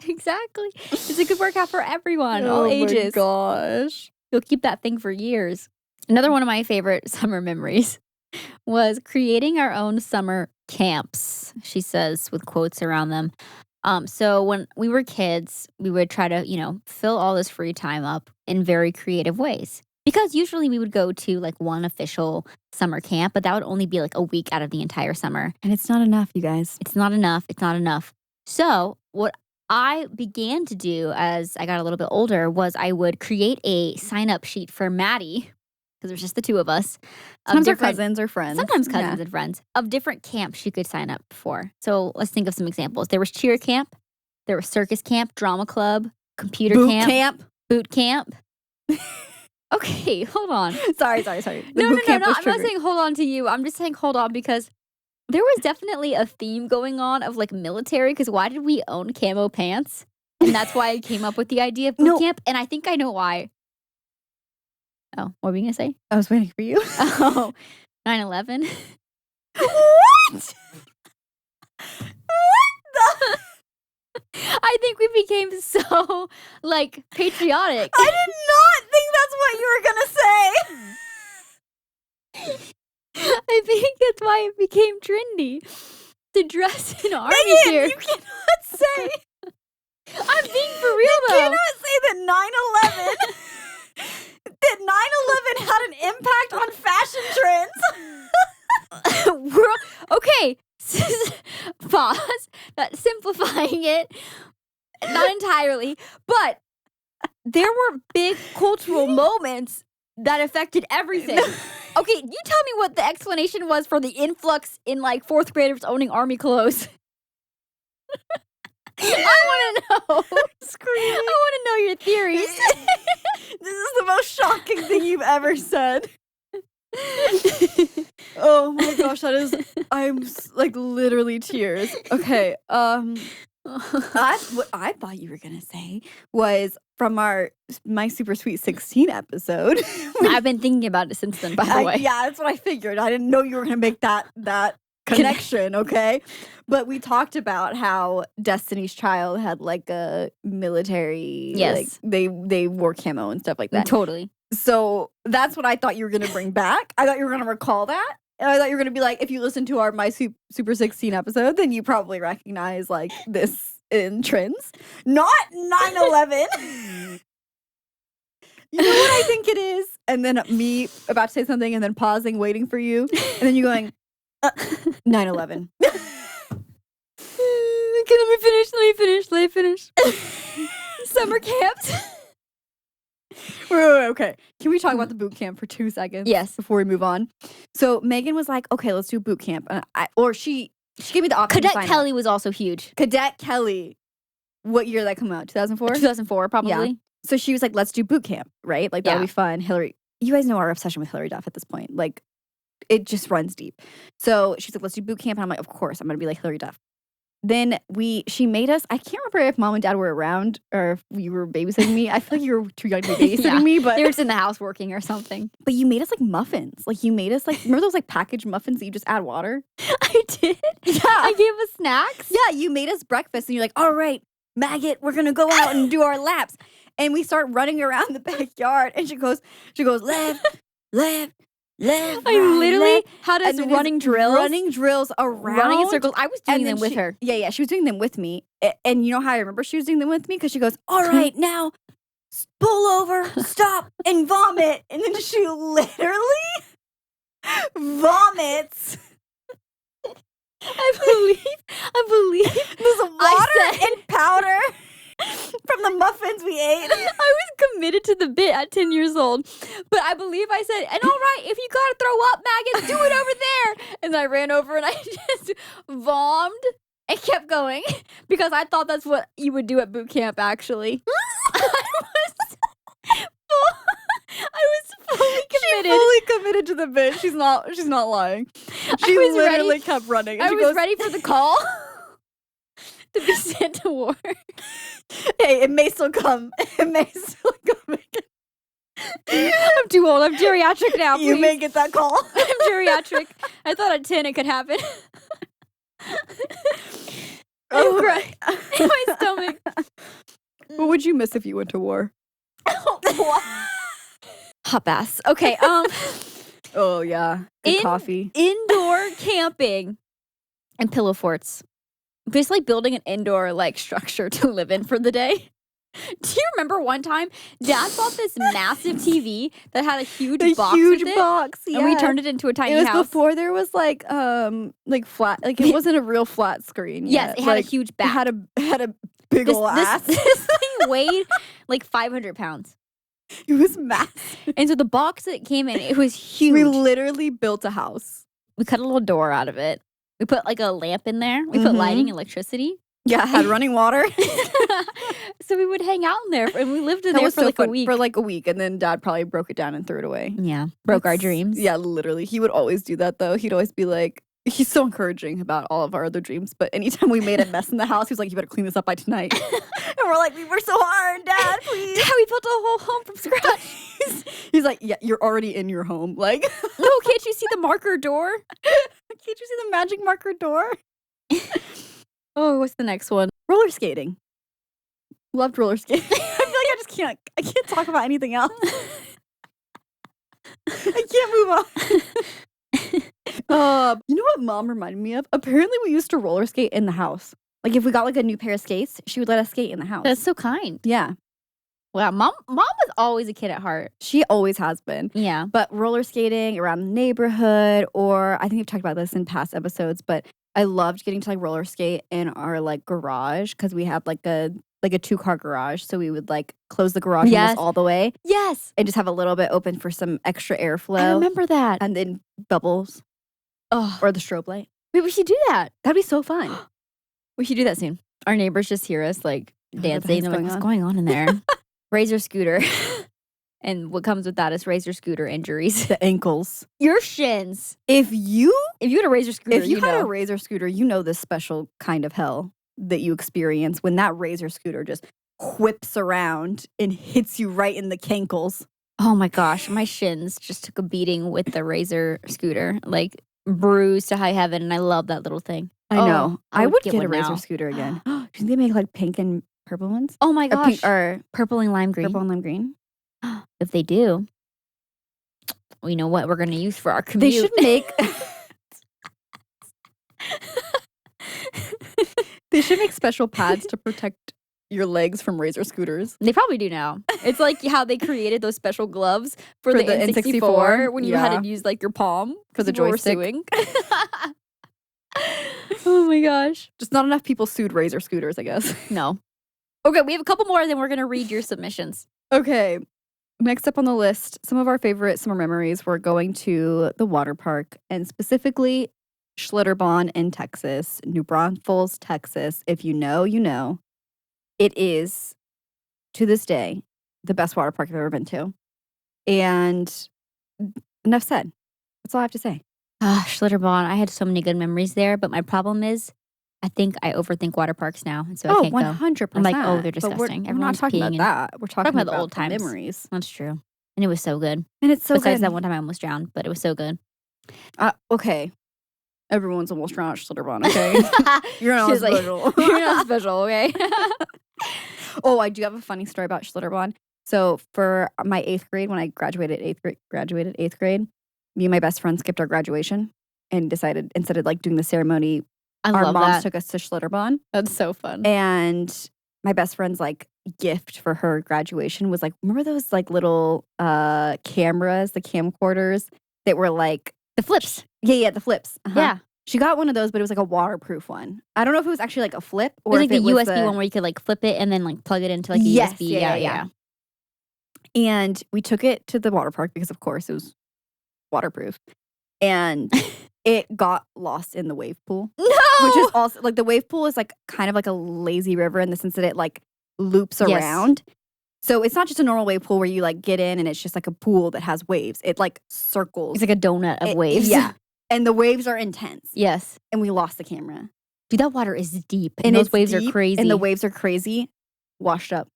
Exactly. It's a good workout for everyone, all ages. Oh my gosh. You'll keep that thing for years. Another one of my favorite summer memories was creating our own summer camps, she says, with quotes around them. So when we were kids, we would try to, fill all this free time up in very creative ways. Because usually we would go to like one official summer camp, but that would only be like a week out of the entire summer. And it's not enough, you guys. It's not enough. It's not enough. So what I began to do as I got a little bit older was I would create a sign-up sheet for Maddie, because there's just the two of us. Sometimes our cousins or friends. Sometimes cousins and friends of different camps she could sign up for. So let's think of some examples. There was cheer camp. There was circus camp, drama club, computer camp. Boot camp. Okay, hold on. Sorry. No. I'm not saying hold on to you. I'm just saying hold on because there was definitely a theme going on of like military, because why did we own camo pants? And that's why I came up with the idea of boot camp, and I think I know why. Oh, what were you going to say? I was waiting for you. Oh, 9/11. What? I think we became so, like, patriotic. I did not think that's what you were going to say. I think that's why it became trendy to dress in army gear. You cannot say. I'm being for real, though. You cannot say that 9/11... that 9/11 had an impact on fashion trends. Okay, pause. Not simplifying it, not entirely, but there were big cultural moments that affected everything. Okay, you tell me what the explanation was for the influx in like fourth graders owning army clothes. I want to know. Screaming. I want to know your theories. This is the most shocking thing you've ever said. Oh my gosh, I'm like literally tears. Okay, what I thought you were gonna say was from my Super Sweet 16 episode. I've been thinking about it since then, by the way. Yeah, that's what I figured. I didn't know you were gonna make that connection, okay? But we talked about how Destiny's Child had like a military, Yes. like they wore camo and stuff like that. Totally. So that's what I thought you were gonna bring back. I thought you were gonna recall that. And I thought you were gonna be like, if you listen to our My Super 16 episode, then you probably recognize like this in trends. Not 9/11. You know what I think it is? And then me about to say something and then pausing, waiting for you. And then you going, 9/11. Okay, let me finish. Summer camps. Wait, okay. Can we talk about the boot camp for 2 seconds? Yes. Before we move on. So Megan was like, okay, let's do boot camp. And she gave me the option to Cadet sign Kelly up. was also huge. Cadet Kelly. What year did that come out? 2004? 2004, probably. Yeah. So she was like, let's do boot camp, right? Like, that'll be fun. Hillary, you guys know our obsession with Hillary Duff at this point. Like, it just runs deep. So she's like, let's do boot camp. And I'm like, of course, I'm going to be like Hillary Duff. Then she made us, I can't remember if mom and dad were around or if you were babysitting me. I feel like you were too young to be babysitting me, but they were just in the house working or something. But you made us like muffins. Like you made us like, remember those like packaged muffins that you just add water? I did? Yeah. I gave us snacks? Yeah, you made us breakfast and you're like, all right, maggot, we're going to go out and do our laps. And we start running around the backyard and she goes, left, left. I literally had us running drills. Running drills around. Running in circles. I was doing them with her. Yeah, she was doing them with me. And you know how I remember she was doing them with me? Because she goes, all right, now pull over, stop, and vomit. And then she literally vomits. I believe. There's water and powder from the muffins we ate. I was committed to the bit at 10 years old. But I believe I said, and all right, if you gotta throw up, maggots, do it over there. And I ran over and I just vommed and kept going because I thought that's what you would do at boot camp, actually. I was fully committed. She's fully committed to the bit. She's not lying. She literally kept running. And I was ready for the call to be sent to war. Hey, it may still come. It may still come. I'm too old. I'm geriatric now, please. You may get that call. I'm geriatric. I thought at 10 it could happen. I'm crying in my stomach. What would you miss if you went to war? Hot baths. Okay. Oh yeah. Good coffee. Indoor camping and pillow forts. Just like building an indoor like structure to live in for the day. Do you remember one time Dad bought this massive TV that had a huge box with it? Yeah. And we turned it into a tiny house. It was before there was like flat, like it wasn't a real flat screen Yes, yet. it had a huge back. It had a big ol' ass. This thing weighed like 500 pounds. It was massive. And so the box that it came in, it was huge. We literally built a house. We cut a little door out of it. We put like a lamp in there. We put lighting, electricity. Yeah, it had running water. So we would hang out in there, and we lived in there for like a week. For like a week, and then Dad probably broke it down and threw it away. Yeah, broke our dreams. Yeah, literally. He would always do that, though. He'd always be like, he's so encouraging about all of our other dreams, but anytime we made a mess in the house, he was like, you better clean this up by tonight. And we're like, we worked so hard, Dad, please. Dad, we built a whole home from scratch. He's like, yeah, you're already in your home. Like, no, can't you see the marker door? Can't you see the magic marker door? Oh, what's the next one? Roller skating. Loved roller skating. I feel like I can't talk about anything else. I can't move on. You know what Mom reminded me of? Apparently we used to roller skate in the house. Like if we got like a new pair of skates, she would let us skate in the house. That's so kind. Yeah. Wow, Mom was always a kid at heart. She always has been. Yeah. But roller skating around the neighborhood, or I think we've talked about this in past episodes, but I loved getting to like roller skate in our like garage because we had like a 2-car garage. So we would like close the garage windows all the way. Yes. And just have a little bit open for some extra airflow. I remember that. And then bubbles. Oh. Or the strobe light. Wait, we should do that. That'd be so fun. We should do that soon. Our neighbors just hear us like dancing. They're like, what's going on in there? Razor scooter. And what comes with that is razor scooter injuries. The ankles. Your shins. If you had a razor scooter, if you had a razor scooter, you know this special kind of hell that you experience when that razor scooter just whips around and hits you right in the cankles. Oh my gosh, my shins just took a beating with the razor scooter. Like bruise to high heaven, and I love that little thing. I know. I would get a one Razor now. scooter again. Do you think they make like pink and purple ones? Oh my Or pink gosh. or Purple and lime green. purple and lime green? If they do, well, you know what we're going to use for our commute. They should make they should make special pads to protect your legs from Razor scooters. They probably do now. It's like how they created those special gloves for For the the N64 N64, when you had yeah. to use like your palm For the people were joystick. suing. Oh my gosh. Just not enough people sued Razor scooters, I guess. No. Okay, we have a couple more, and then we're going to read your submissions. Okay. Next up on the list, some of our favorite summer memories were going to the water park, and specifically Schlitterbahn in Texas, New Braunfels, Texas. If you know, you know. It is, to this day, the best water park I've ever been to. And enough said. That's all I have to say. Schlitterbahn. I had so many good memories there, but my problem is I think I overthink water parks now, and so I can't go. 100%. I'm like, oh, they're But we're disgusting. not Everyone's talking peeing about that. We're talking about about the old times. memories. That's true. And it was so good. And it's so Besides good. that one time I almost drowned, but it was so good. Okay. Everyone's almost drowned at Schlitterbahn, okay? You're not She's like, special. You're not special, okay? Oh, I do have a funny story about Schlitterbahn. So for my 8th grade, when I graduated 8th grade, me and my best friend skipped our graduation and decided instead of like doing the ceremony, I our love moms that. took us to Schlitterbahn. That's so fun. And my best friend's like gift for her graduation was like, remember those like little cameras, the camcorders that were like The flips. Yeah, the flips. Uh-huh. Yeah. She got one of those, but it was like a waterproof one. I don't know if it was actually like a flip It or was if like the it was USB one where you could like flip it and then like plug it into like a Yes, USB. yeah. And we took it to the water park because, of course, it was waterproof. And it got lost in the wave pool. No! Which is also, like, the wave pool is, like, kind of like a lazy river in the sense that it, like, loops Yes. around. So it's not just a normal wave pool where you, like, get in and it's just, like, a pool that has waves. It, like, circles. It's like a donut of It- waves. Yeah. And the waves are intense. Yes. And we lost the camera. Dude, that water is deep. And those it's waves are deep, crazy. And the waves are crazy. Washed up.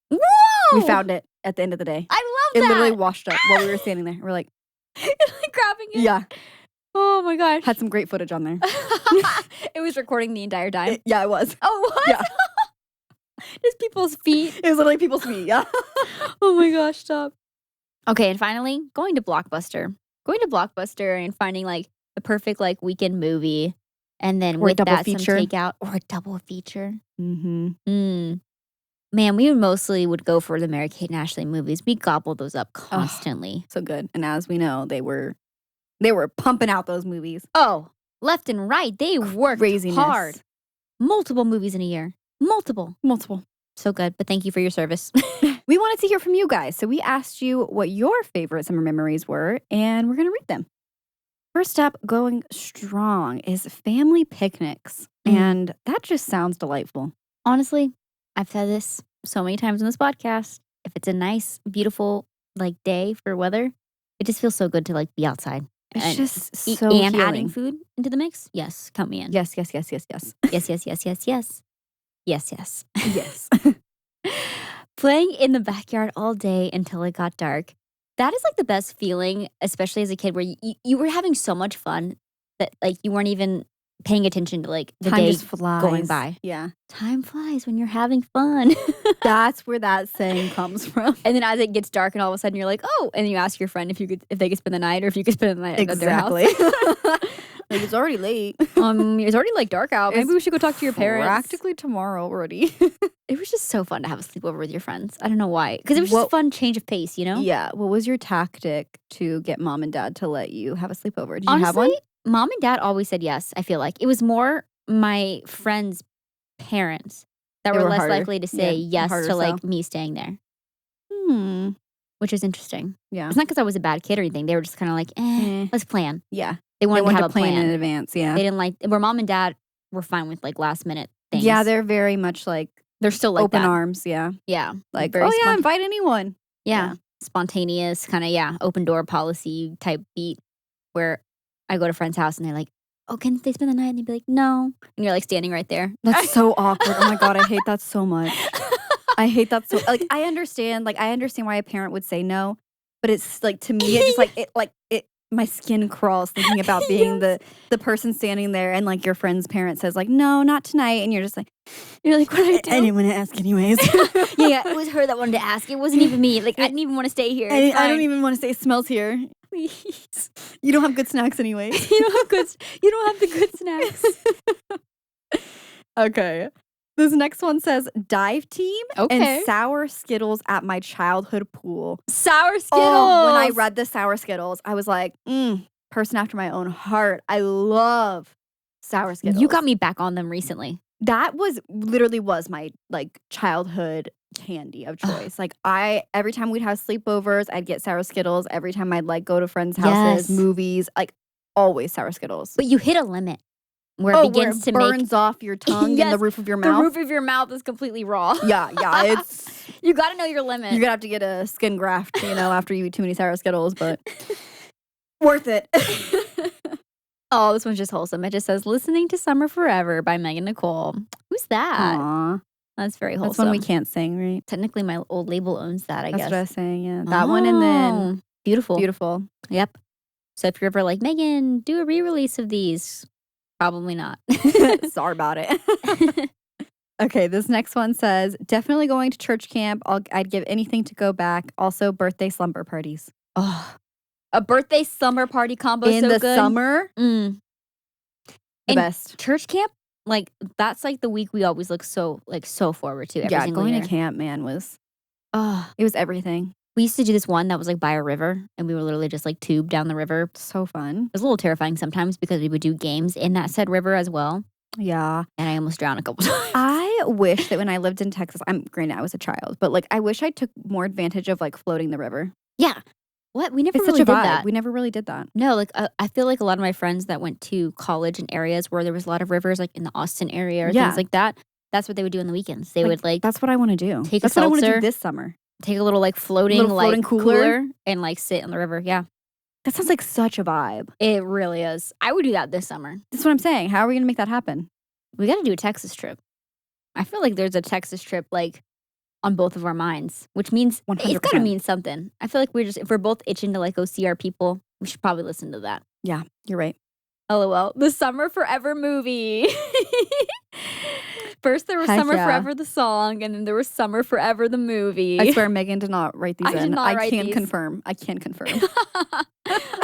Whoa! We found it at the end of the day. I love It that. literally washed up while we were standing there. We're like, like grabbing it. yeah. Oh my gosh. Had some great footage on there. It was recording the entire time. Yeah, it was. Oh, what? Yeah. Just people's feet. It was literally people's feet. Yeah. Oh my gosh, stop. Okay, and finally, going to Blockbuster. Going to Blockbuster and finding like the perfect like weekend movie. And then Or a with double that, feature. some takeout or a double feature. Mm-hmm. Man, we mostly would go for the Mary-Kate and Ashley movies. We gobbled those up constantly. So good. And as we know, they were pumping out those movies. Oh, left and right. They worked Craziness. hard. Multiple movies in a year. Multiple. So good. But thank you for your service. We wanted to hear from you guys. So we asked you what your favorite summer memories were, and we're going to read them. First up, going strong, is family picnics. And that just sounds delightful. Honestly, I've said this so many times on this podcast. If it's a nice, beautiful like day for weather, it just feels so good to like be outside. It's And just eat- so and healing. adding food into the mix. Yes, count me in. Yes. Yes, yes, yes. Yes, yes. Yes. Playing in the backyard all day until it got dark. That is like the best feeling, especially as a kid, where you were having so much fun that like you weren't even paying attention to like the Time day just flies. going by. Yeah. Time flies when you're having fun. That's where that saying comes from. And then as it gets dark, and all of a sudden you're like, oh, and then you ask your friend if they could spend the night, or if you could spend the night at their house. Like, it's already late. It's already like dark out. Maybe It's we should go talk to your parents. Practically tomorrow already. It was just so fun to have a sleepover with your friends. I don't know why, because it was just What- a fun change of pace, you know. Yeah. What was your tactic to get mom and dad to let you have a sleepover? Did you Honestly, have one? Mom and dad always said yes. I feel like it was more my friends' parents that They were were less harder. likely to say Yeah, yes harder to like sell. me staying there, Hmm. which is interesting. Yeah. It's not because I was a bad kid or anything. They were just kind of like, Eh. let's plan. Yeah. They They wanted to wanted have to a plan plan. in advance. Yeah. They didn't like where mom and dad were fine with like last minute things. Yeah. They're very much like they're still like open that. arms. Yeah. Yeah, Like, very oh, yeah, spont- invite anyone. yeah, spontaneous kind of open door policy type beat. Where I go to a friend's house and they're like, oh, can they spend the night? And they'd be like, no, and you're like standing right there. That's so awkward. Oh my God. I hate that so much. I hate that so like I understand why a parent would say no, but it's like to me it just like it my skin crawls thinking about being the person standing there and like your friend's parent says like, no, not tonight. And you're just like, what did I do? I didn't want to ask anyways. Yeah, it was her that wanted to ask. It wasn't even me. Like, I didn't even want to stay here. I don't even want to say it smells here. Please. You don't have good snacks anyways. You don't have the good snacks. Okay. This next one says dive team Okay. and sour Skittles at my childhood pool. Sour Skittles. Oh, when I read the sour Skittles, I was like, person after my own heart. I love sour Skittles. You got me back on them recently. That was my like childhood candy of choice. Like every time we'd have sleepovers, I'd get sour Skittles. Every time I'd like go to friends' houses, movies, like always sour Skittles. But you hit a limit where it begins to burns off your tongue and the roof of your mouth. The roof of your mouth is completely raw. Yeah, it's you got to know your limit. You're gonna have to get a skin graft, after you eat too many sour Skittles, but worth it. Oh, this one's just wholesome. It just says "Listening to Summer Forever" by Megan Nicole. Who's that? Aww. That's very wholesome. That's one we can't sing, right? Technically, my old label owns that, I guess. That's what I was saying, yeah. That one and then Beautiful. Beautiful. Yep. So if you're ever like, Megan, do a re-release of these, probably not. Sorry about it. Okay, this next one says, definitely going to church camp. I'd give anything to go back. Also, birthday slumber parties. Oh, a birthday slumber party combo in so the good. summer. The best. Church camp, like that's like the week we always look so forward to. Every single going year. to camp, man, was it was everything. We used to do this one that was like by a river, and we were literally just like tubed down the river. So fun. It was a little terrifying sometimes because we would do games in that said river as well. Yeah. And I almost drowned a couple times. I wish that when I lived in Texas, granted I was a child, but like I wish I took more advantage of like floating the river. Yeah. What? We never It's really such a did vibe. that. We never really did that. No, like I feel like a lot of my friends that went to college in areas where there was a lot of rivers, like in the Austin area or things like that, that's what they would do on the weekends. They would like that's what I want to do. Take that's a what I want to seltzer, do this summer. Take a little like floating cooler and like sit on the river. Yeah. That sounds like such a vibe. It really is. I would do that this summer. That's what I'm saying. How are we going to make that happen? We got to do a Texas trip. I feel like there's a Texas trip like on both of our minds, which means 100%. It's got to mean something. I feel like if we're both itching to like go see our people, we should probably listen to that. Yeah, you're right. LOL. The Summer Forever movie. First there was Summer Forever the song, and then there was Summer Forever the movie. I swear Megan did not write these in. I can confirm.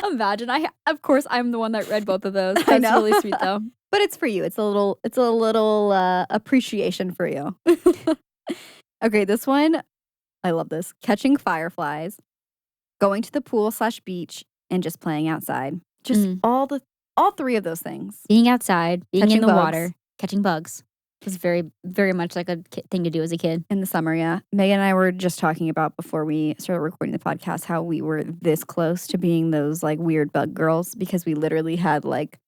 Imagine. Of course I'm the one that read both of those. That's I know. really sweet though. But it's for you. It's a little appreciation for you. Okay, this one, I love this. Catching fireflies, going to the pool/beach, and just playing outside. Just all three of those things. Being outside, being Catching in the bugs. water, catching bugs. It was very, very much like a thing to do as a kid. In the summer, yeah. Megan and I were just talking about before we started recording the podcast how we were this close to being those like weird bug girls because we literally had like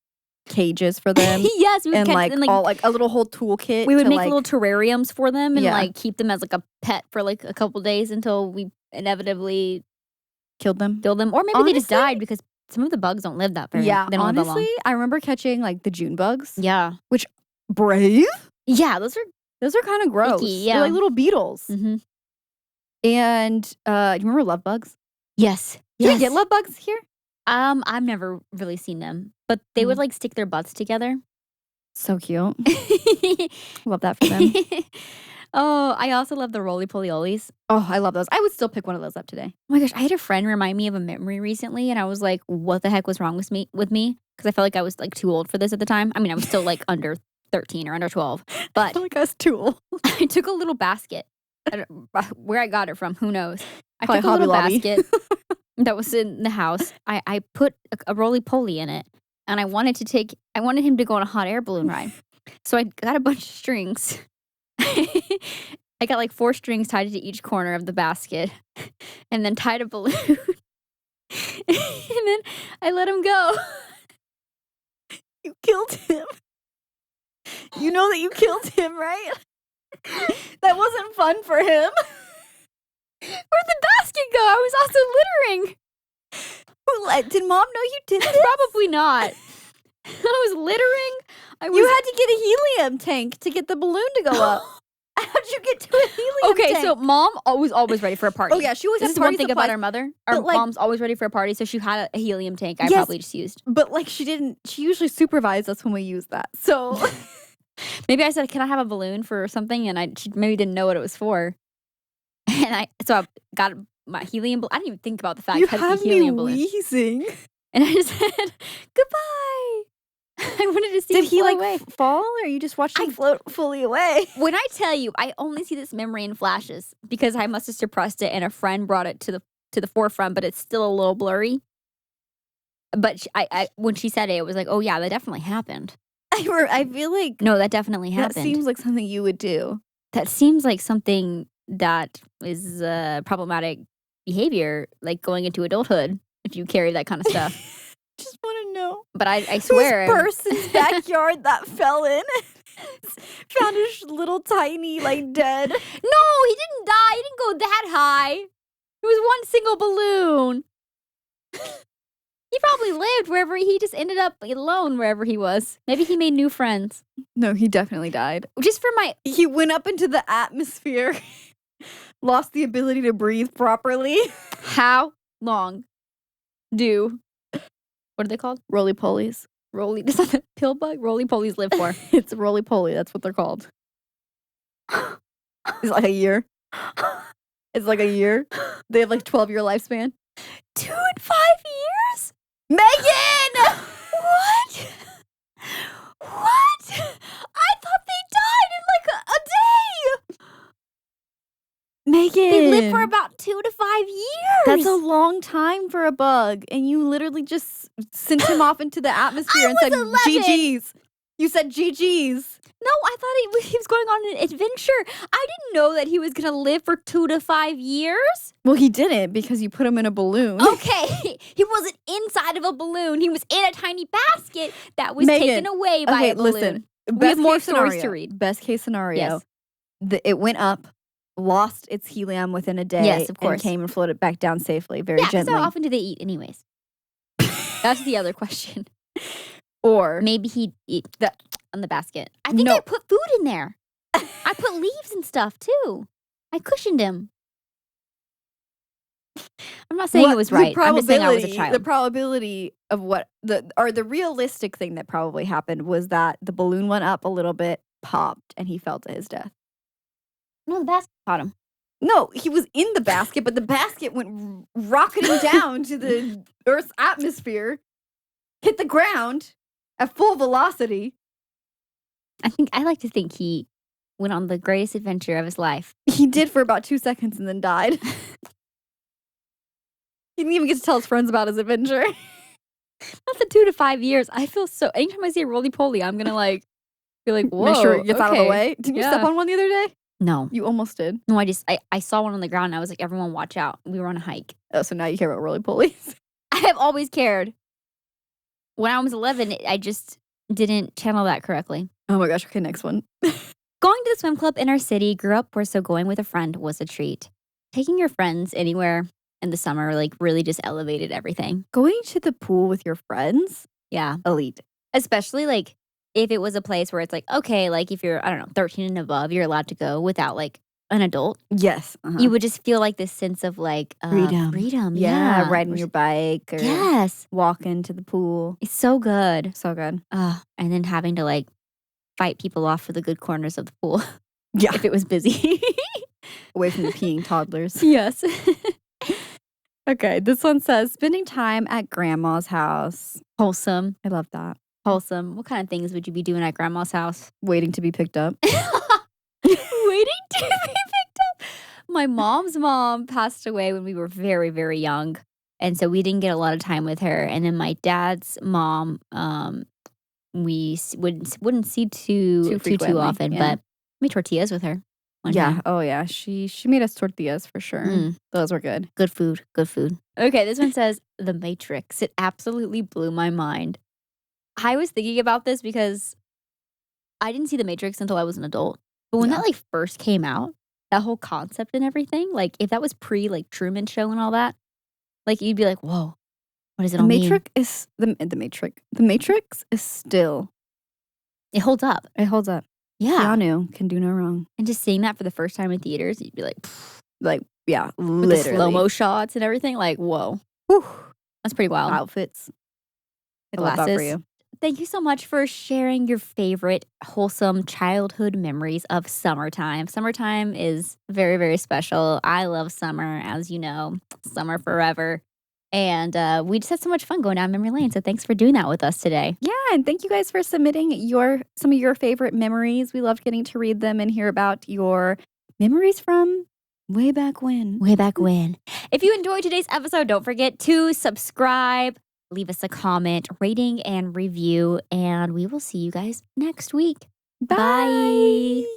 cages for them. Yes, we would and catch like them, all like a little whole toolkit. We would to, make like, little terrariums for them and like keep them as like a pet for like a couple days until we inevitably killed them. Or maybe they just died because some of the bugs don't live that very. Yeah, they don't live that honestly, long. I remember catching like the June bugs. Yeah, which brave. Yeah, those are kind of gross. Icky, yeah, they're like little beetles. Mm-hmm. And do you remember love bugs? Yes. Did we get love bugs here? I've never really seen them, but they would like stick their butts together. So cute. Love that for them. Oh, I also love the roly-poly-olies. Oh, I love those. I would still pick one of those up today. Oh my gosh, I had a friend remind me of a memory recently, and I was like, what the heck was wrong with me? Because I felt like I was like too old for this at the time. I mean, I was still like under 13 or under 12, but I feel like I was too old. I took a little basket. Where I got it from, who knows? I Probably took a little Hobby Lobby. basket that was in the house. I put a roly-poly in it, and I wanted him to go on a hot air balloon ride. So I got a bunch of strings. I got like 4 strings tied to each corner of the basket and then tied a balloon. And then I let him go. You killed him. You know that you killed him, right? That wasn't fun for him. Where'd the basket go? I was also littering. Did mom know you did this? Probably not. I was littering. You had to get a helium tank to get the balloon to go up. How'd you get to a helium Okay, tank? so mom was always ready for a party. Oh, yeah, she always This had is one party thing about supplies, our mother. Our but, like- mom's always ready for a party, so she had a helium tank I Yes. probably just used. But, like, she usually supervised us when we used that. So Maybe I said, "Can I have a balloon for something?" And she maybe didn't know what it was for. And I got my helium balloon. I didn't even think about the fact you that have it's a me helium balloon. wheezing. And I just said, "Goodbye." I wanted to see Did him he, float like, away. fall, or you just watched him float fully away? When I tell you, I only see this memory in flashes because I must have suppressed it, and a friend brought it to the forefront, but it's still a little blurry. But I when she said it, it was like, oh yeah, that definitely happened. I feel like No, that definitely that happened. seems like something you would do. That seems like something that is problematic behavior, like going into adulthood if you carry that kind of stuff. Just want to know. But I swear, Whose person's backyard that fell in? Found a little tiny, like, dead. no, he didn't die. He didn't go that high. It was one single balloon. He probably lived wherever he just ended up alone wherever he was. Maybe he made new friends. No, he definitely died. Just for my He went up into the atmosphere, lost the ability to breathe properly. how long do what are they called? Roly polies. Roly is that the pill bug? Roly polies live for. It's roly poly. That's what they're called. It's like a year. It's like a year. They have like 12-year lifespan. 2 and 5 years? Megan! What? What? I thought they died in like a day. Megan! They live for about 2 to 5 years. That's a long time for a bug, and you literally just sent him off into the atmosphere and was said 11. GG's. You said GG's. No, I thought he was going on an adventure. I didn't know that he was going to live for 2 to 5 years. Well, he didn't because you put him in a balloon. Okay, he wasn't inside of a balloon. He was in a tiny basket that was Megan, taken away by a balloon. Listen. We have more case stories scenario. to read. Best case scenario. Yes. It went up, lost its helium within a day. Yes, of course. And came and floated back down safely, very Yeah, because gently. how often do they eat anyways? That's the other question. Or Maybe he eat that on the basket. I think I put food in there. I put leaves and stuff too. I cushioned him. I'm not saying it was right. I'm just saying I was a child. The probability of the realistic thing that probably happened was that the balloon went up a little bit, popped, and he fell to his death. No, the basket caught him. No, he was in the basket, but the basket went rocketing down to the Earth's atmosphere, hit the ground at full velocity. I like to think he went on the greatest adventure of his life. He did for about 2 seconds and then died. He didn't even get to tell his friends about his adventure. Not the 2 to 5 years. I feel so. Anytime I see a roly poly, I'm gonna be like, whoa. Make sure it gets out of the okay. way. Didn't you step on one the other day? No. You almost did. No, I saw one on the ground and I was like, everyone watch out. We were on a hike. Oh, so now you care about roly polies. I have always cared. When I was 11, I just didn't channel that correctly. Oh my gosh, okay, next one. Going to the swim club in our city, grew up where so going with a friend was a treat. Taking your friends anywhere in the summer really just elevated everything. Going to the pool with your friends? Yeah. Elite. Especially if it was a place where it's okay, if you're, I don't know, 13 and above, you're allowed to go without an adult. Yes. You would just feel this sense of freedom. Freedom. Yeah. Riding your bike or yes. walking to the pool. It's so good. So good. And then having to fight people off for the good corners of the pool. Yeah. If it was busy. Away from the peeing toddlers. Yes. Okay, this one says spending time at grandma's house. Wholesome. I love that. Wholesome. What kind of things would you be doing at grandma's house? Waiting to be picked up. Waiting to be picked up. My mom's mom passed away when we were very, very young. And so we didn't get a lot of time with her. And then my dad's mom, we wouldn't see too often, yeah. but made tortillas with her. Yeah. Time. Oh, yeah. She made us tortillas for sure. Those were good. Good food. Good food. Okay, this one says The Matrix. It absolutely blew my mind. I was thinking about this because I didn't see The Matrix until I was an adult. But when that first came out, that whole concept and everything, if that was pre Truman Show and all that, you'd be like, whoa, what does it all mean? The Matrix is still. It holds up. It holds up. Yeah. Keanu can do no wrong. And just seeing that for the first time in theaters, you'd be like, Like, yeah, with the literally. slow-mo shots and everything, like, whoa. Whew. That's pretty wild. Outfits. The I love that for glasses. you. Thank you so much for sharing your favorite wholesome childhood memories of summertime. Summertime is very, very special. I love summer, as you know, summer forever. And we just had so much fun going down memory lane. So thanks for doing that with us today. Yeah, and thank you guys for submitting some of your favorite memories. We loved getting to read them and hear about your memories from way back when. Way back when. If you enjoyed today's episode, don't forget to subscribe, leave us a comment, rating, and review. And we will see you guys next week. Bye. Bye.